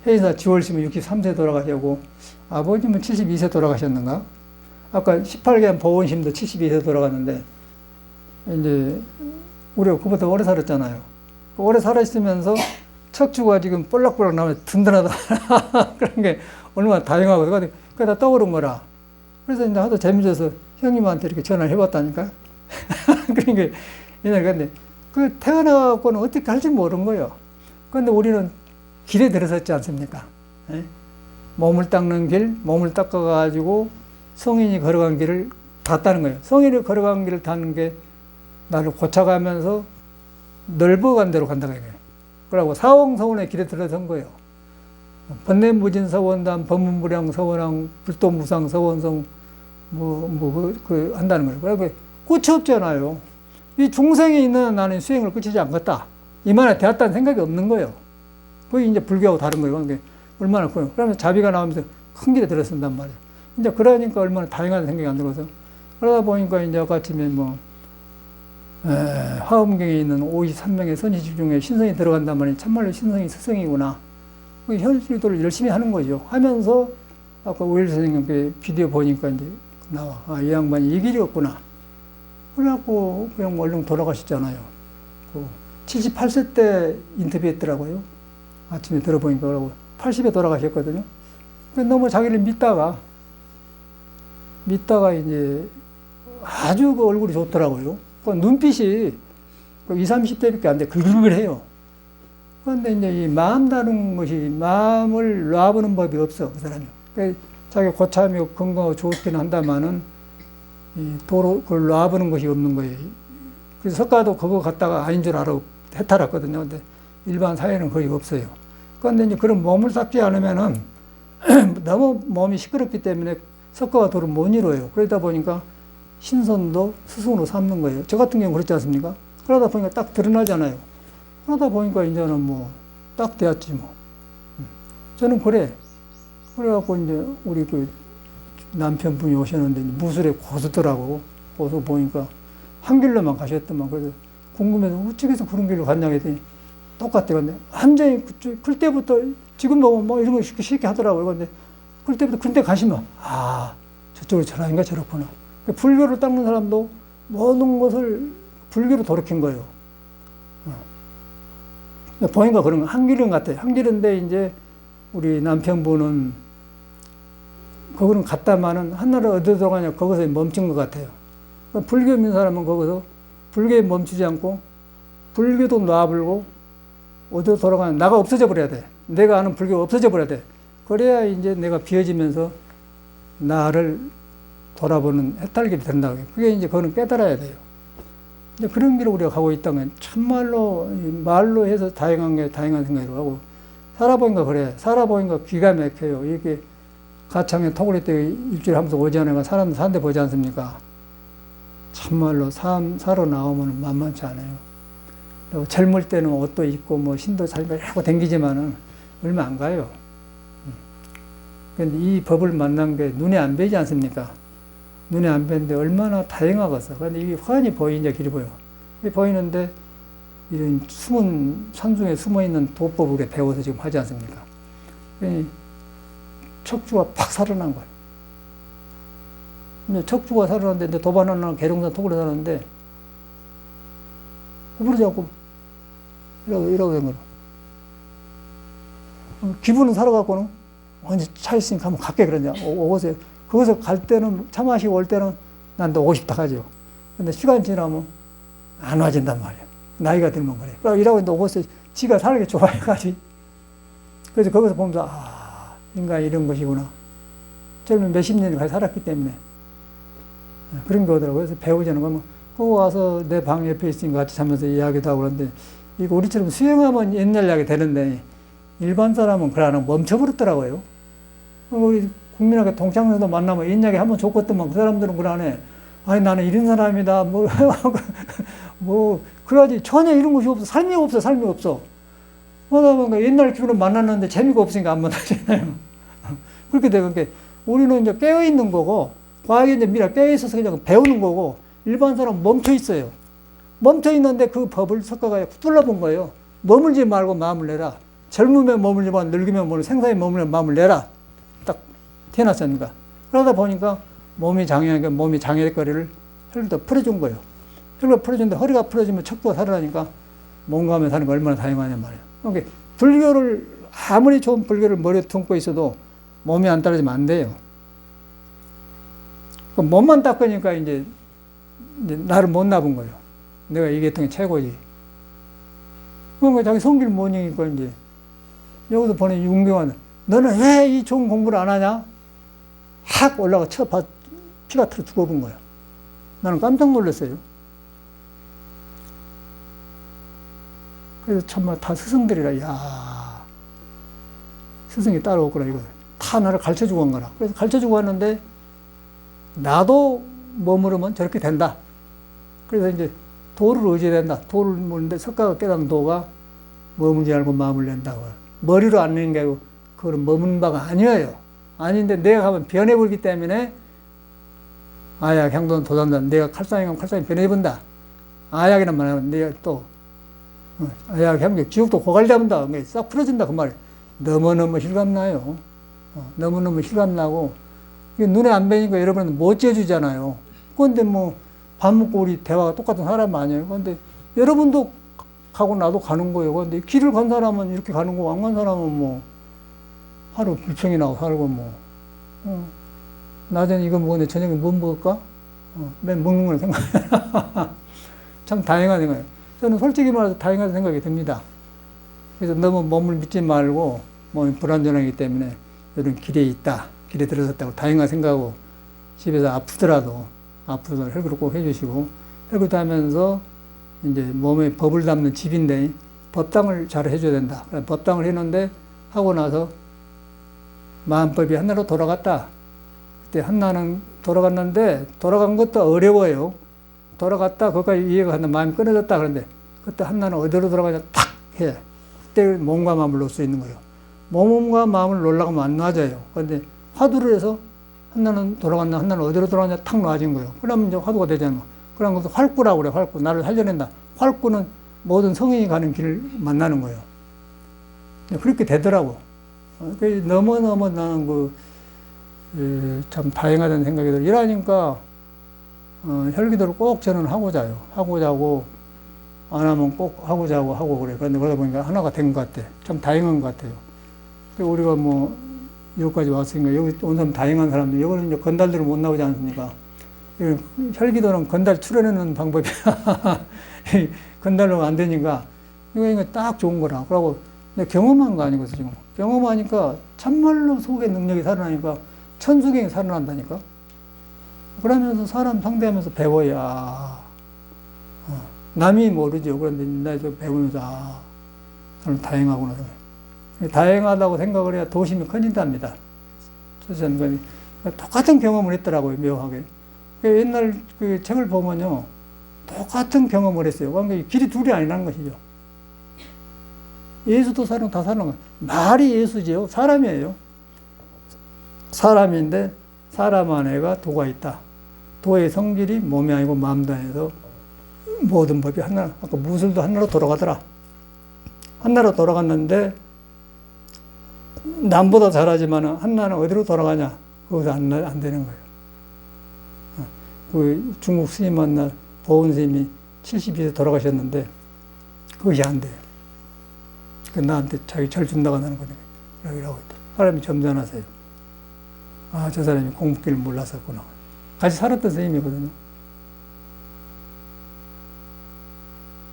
해인사 지월씨면 63세 돌아가셨고, 아버님은 72세 돌아가셨는가? 아까 18개월 보건심도 72세 돌아갔는데, 이제, 우리가 그보다 오래 살았잖아요. 오래 살았으면서 척추가 지금 볼락볼락 나면 든든하다. 그런 게 얼마나 다행하거든. 그러다 떠오른 거라. 그래서 이제 하도 재밌어서 형님한테 이렇게 전화를 해봤다니까. 그러니까, 근데, 태어나고는 어떻게 할지 모르는 거예요. 그런데 우리는 길에 들어섰지 않습니까? 예? 몸을 닦는 길, 몸을 닦아가지고 성인이 걸어간 길을 닿았다는 거예요. 성인이 걸어간 길을 닿는 게 나를 고쳐가면서 넓어간 대로 간다고 해요. 그러고 사홍서원의 길에 들어선 거예요. 번뇌무진서원단, 법문무량서원왕, 불도무상서원성, 한다는 거예요. 그러니까 끝이 없잖아요. 이 중생에 있는 나는 수행을 끝이지 않겠다. 이만에 되었다는 생각이 없는 거예요. 그게 이제 불교하고 다른 거예요. 그러니까 얼마나 커요. 그러면 자비가 나오면서 큰 길에 들어선단 말이에요. 이제 그러니까 얼마나 다행하다는 생각이 안 들어서. 그러다 보니까 이제 아까쯤에 화엄경에 있는 53명의 선지주 중에 신성이 들어간단 말이에요. 참말로 신성이 스승이구나. 그 현실도를 열심히 하는 거죠. 하면서 아까 오일 선생님 비디오 보니까 이제 나와. 이 양반이 이 길이었구나. 그래갖고 그냥 얼른 돌아가셨잖아요. 78세 때 인터뷰했더라고요. 아침에 들어보니까 그러고 80에 돌아가셨거든요. 너무 자기를 믿다가 이제 아주 얼굴이 좋더라고요. 눈빛이 20, 30대밖에 안 돼. 글글글해요. 그런데 이제 이 마음 다루는 것이 마음을 놔보는 법이 없어 그 사람이. 그러니까 자기 고참이 건강하고 좋기는 한다마는 그걸 놔보는 것이 없는 거예요. 그래서 석가도 그거 갖다가 아닌 줄 알아 해탈했거든요. 근데 일반 사회는 거의 없어요. 그런데 이제 그런 몸을 닦지 않으면은 너무 몸이 시끄럽기 때문에 석가와 도를 못 이뤄요. 그러다 보니까 신선도 스승으로 삼는 거예요. 저 같은 경우는 그렇지 않습니까? 그러다 보니까 딱 드러나잖아요. 그러다 보니까 이제는 딱 되었지 뭐. 저는 그래. 그래갖고 이제 우리 남편분이 오셨는데 무술에 고수더라고. 고수 보니까 한 길로만 가셨더만. 그래서 궁금해서 어찌해서 그런 길로 갔냐고 했더니 똑같대. 근데 완전히 클 때부터 지금 보면 이런 거 쉽게 하더라고요. 근데 클 때부터 근데 가시면 저쪽으로 저라인가 저렇구나. 불교를 닦는 사람도 모든 것을 불교로 돌이킨 거예요. 보니까 그런 거 한 길은 같아요. 한 길인데 이제 우리 남편분은 그거는 갔다마는 하나를 어디로 들어가냐 거기서 멈춘 것 같아요. 불교 믿는 사람은 거기서 불교에 멈추지 않고 불교도 놔불고 어디로 돌아가냐 나가 없어져 버려야 돼. 내가 아는 불교가 없어져 버려야 돼. 그래야 이제 내가 비워지면서 나를 돌아보는 해탈길이 된다고 해요. 그게 이제 그거는 깨달아야 돼요. 이제 그런 길을 우리가 가고 있다면 참말로 말로 해서 다행한 게 다행한 생각이라고 하고 살아보니까 그래. 살아보니까 기가 막혀요. 이게 가창에 토굴이 때 일주일 하면서 오지 않으면 사람들 사는데 보지 않습니까? 참말로 삶 살아 나오면 만만치 않아요. 그리고 젊을 때는 옷도 입고 뭐 신도 잘 하고 댕기지만은 얼마 안 가요. 그런데 이 법을 만난 게 눈에 안 보이지 않습니까? 눈에 안 보이는데 얼마나 다양하겠어. 그런데 이게 환히 보이냐 길이 보여. 보이는데 이런 숨은 산중에 숨어있는 도법을 우리가 배워서 지금 하지 않습니까? 척추가 팍 살아난 거예요. 근데 척추가 살아났는데 도반하나 계룡산 토굴에 살았는데 구부러지 않고 이러고 된 거로. 기분은 살아갖고는 언제 차 있으니까 한번 갈게 그러냐. 오고서 거기서 갈 때는 차 마시고 올 때는 난 또 오고 싶다 하죠. 근데 시간 지나면 안 와진단 말이야. 나이가 들면 그래. 그러고 이러고 있는데 오고서 지가 사는 게 좋아해가지고. 그래서 거기서 보면서 인간이 이런 것이구나. 젊은 몇십 년을 살았기 때문에 그런 게 오더라고요. 그래서 배우자는 거면 거기 와서 내 방 옆에 있으니까 같이 자면서 이야기도 하고 그러는데 이거 우리처럼 수영하면 옛날 이야기 되는데 일반 사람은 그래 안 하고 멈춰버렸더라고요. 우리 국민학교 동창생도 만나면 옛날에 한번 줬거든만 그 사람들은 그래 안 해. 아니 나는 이런 사람이다 그래야지 전혀 이런 것이 없어. 삶이 없어. 그러다 보니까 옛날 기분을 만났는데 재미가 없으니까 안 만나잖아요. 그렇게 되는 게 우리는 이제 깨어있는 거고 과학이 이제 미라 깨어있어서 그냥 배우는 거고 일반 사람은 멈춰있어요. 멈춰있는데 그 법을 석가가 뚫어본 거예요. 머물지 말고 마음을 내라. 젊으면 머물지 말고 늙으면 머물고 생사에 머물면 마음을 내라. 딱 태어났으니까. 그러다 보니까 몸이 장애하니까 몸이 장애거리를 혈기도 풀어준 거예요. 혈기가 풀어준데 허리가 풀어지면 척추가 살아나니까 몸감에 사는 거 얼마나 다양하냐 말이에요. 그러니까 불교를 아무리 좋은 불교를 머리에 품고 있어도 몸이 안 따라지면 안 돼요. 몸만 닦으니까 이제 나를 못 나쁜 거예요. 내가 이 계통이 최고지. 그러니까 자기 성질 못 이기니까 이제 여기서 보낸 윤경환은 너는 왜 이 좋은 공부를 안 하냐? 확 올라가 피가 틀어 죽어본 거야. 나는 깜짝 놀랐어요. 그래서 정말 다 스승들이라, 야 스승이 따라오구나, 이거. 다 나를 가르쳐 주고 간 거라. 그래서 가르쳐 주고 왔는데, 나도 머무르면 저렇게 된다. 그래서 이제 도를 의지해야 된다. 도를 모르는데 석가가 깨달은 도가 머물지 않고 마음을 낸다고. 머리로 안 내는 게 아니고, 그건 머무는 바가 아니에요. 아닌데 내가 가면 변해버리기 때문에, 아약, 향도는 도단다. 내가 칼상이면 칼상이 변해본다. 아약이란 말하면 내가 또, 아약, 향도, 지옥도 고갈 잡는다. 싹 풀어진다. 그 말이에요. 너무너무 실감나요. 너무너무 실감나고, 눈에 안 뵈니까 여러분은 못 재주잖아요. 그런데 뭐, 밥 먹고 우리 대화가 똑같은 사람 아니에요. 그런데 여러분도 가고 나도 가는 거예요. 그런데 길을 간 사람은 이렇게 가는 거고, 안 간 사람은 뭐, 하루 불평이 나고 살고 뭐, 낮에는 이거 먹었는데 저녁에 뭐 먹을까? 맨 먹는 걸 생각해. 참 다행한 생각이에요. 저는 솔직히 말해서 다행한 생각이 듭니다. 그래서 너무 몸을 믿지 말고, 몸이 불안전하기 때문에 이런 길에 있다, 길에 들어섰다고 다행한 생각하고, 집에서 아프더라도 혈구를 꼭 해주시고, 혈구도 하면서 이제 몸에 법을 담는 집인데, 법당을 잘 해줘야 된다. 법당을 했는데, 하고 나서 마음법이 한나로 돌아갔다. 그때 한나는 돌아갔는데, 돌아간 것도 어려워요. 돌아갔다, 거기까지 이해가 간다. 마음이 끊어졌다. 그런데, 그때 한나는 어디로 돌아가냐, 탁 해. 그때 몸과 마음을 놓을 수 있는 거예요. 몸과 마음을 놓으려고 하면 안 놔져요. 그런데 화두를 해서 한나는 돌아갔나, 한나는 어디로 돌아가냐, 탁 놔진 거예요. 그러면 이제 화두가 되잖아. 그런 것도 활구라고 그래, 활구. 나를 살려낸다. 활구는 모든 성인이 가는 길을 만나는 거예요. 그렇게 되더라고. 너무너무 나는 참 다행하다는 생각이 들어요. 이러니까, 혈기도를 꼭 저는 하고 자요. 하고 자고, 안 하면 꼭 하고 자고 하고 그래. 그런데 그러다 보니까 하나가 된 것 같아. 참 다행한 것 같아요. 우리가 뭐, 여기까지 왔으니까, 여기 온 사람 다행한 사람들, 여기는 이제 건달들은 못 나오지 않습니까? 혈기도는 건달 출연하는 방법이야. 건달로 안 되니까, 이거 딱 좋은 거라. 그러고, 내가 경험한 거 아니거든, 지금. 경험하니까, 참말로 속의 능력이 살아나니까, 천수경이 살아난다니까? 그러면서 사람 상대하면서 배워야, 남이 모르죠. 그런데 나도 배우면서, 저는 다행하구나. 다행하다고 생각을 해야 도심이 커진답니다. 저는 똑같은 경험을 했더라고요, 묘하게. 옛날 그 책을 보면요, 똑같은 경험을 했어요. 그러니까 길이 둘이 아니라는 것이죠. 예수도 사람 다 사는 거예요. 말이 예수지요. 사람이에요. 사람인데 사람 안에가 도가 있다. 도의 성질이 몸이 아니고 마음도 아니어서 모든 법이 하나, 아까 무술도 하나로 돌아가더라. 하나로 돌아갔는데 남보다 잘하지만 하나는 어디로 돌아가냐? 그것도 안 되는 거예요. 그 중국 스님 만나 보은 스님이 72세 돌아가셨는데 그것이 안 돼요. 그 나한테 자기 절 준다고 하는 거니까 이라고 했다. 사람이 점잖아서요. 아, 저 사람이 공부길을 몰랐었구나. 같이 살았던 스님이거든요.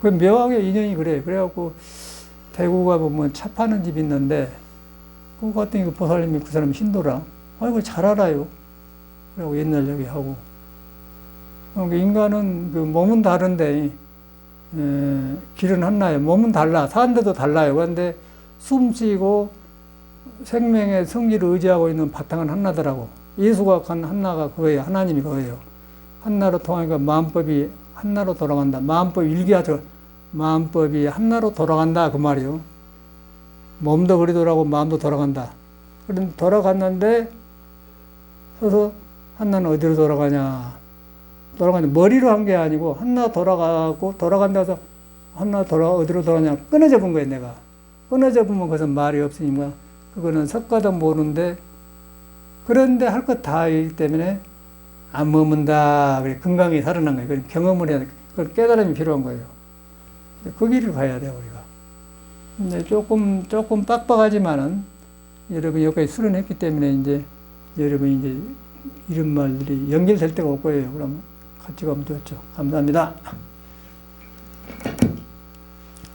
그 묘하게 인연이 그래요. 그래갖고 대구 가보면 차 파는 집이 있는데 그 같은 그 보살님이 그 사람이 신도라. 아이고 잘 알아요. 그리고 옛날 얘기하고. 그러니까 인간은 그 몸은 다른데 길은 하나예요. 몸은 달라. 사는 데도 달라요. 그런데 숨쉬고 생명의 성질을 의지하고 있는 바탕은 하나더라고. 예수가 간 하나가 그거예요. 하나님이 그거예요. 하나로 통하니까 마음법이 하나로 돌아간다. 마음법 일기하죠. 마음법이 하나로 돌아간다. 그 말이요. 몸도 그리 돌아가고 마음도 돌아간다. 그런데 돌아갔는데 서서 하나는 어디로 돌아가냐. 머리로 한 게 아니고 하나 돌아가고 돌아간다 해서 하나 어디로 돌아가냐. 끊어져 본 거예요. 내가. 끊어져 보면 그것은 말이 없으니까 그거는 석가도 모르는데 그런데 할 것 다 있기 때문에 안 머문다. 그래 건강히 살아난 거예요. 그건 경험을 해야 돼. 그건 깨달음이 필요한 거예요. 그 길을 가야 돼요, 우리가. 근데 조금 빡빡하지만은 여러분 여기까지 수련했기 때문에 이제 여러분 이제 이런 말들이 연결될 때가 올 거예요. 그러면 같이 가면 좋죠. 감사합니다.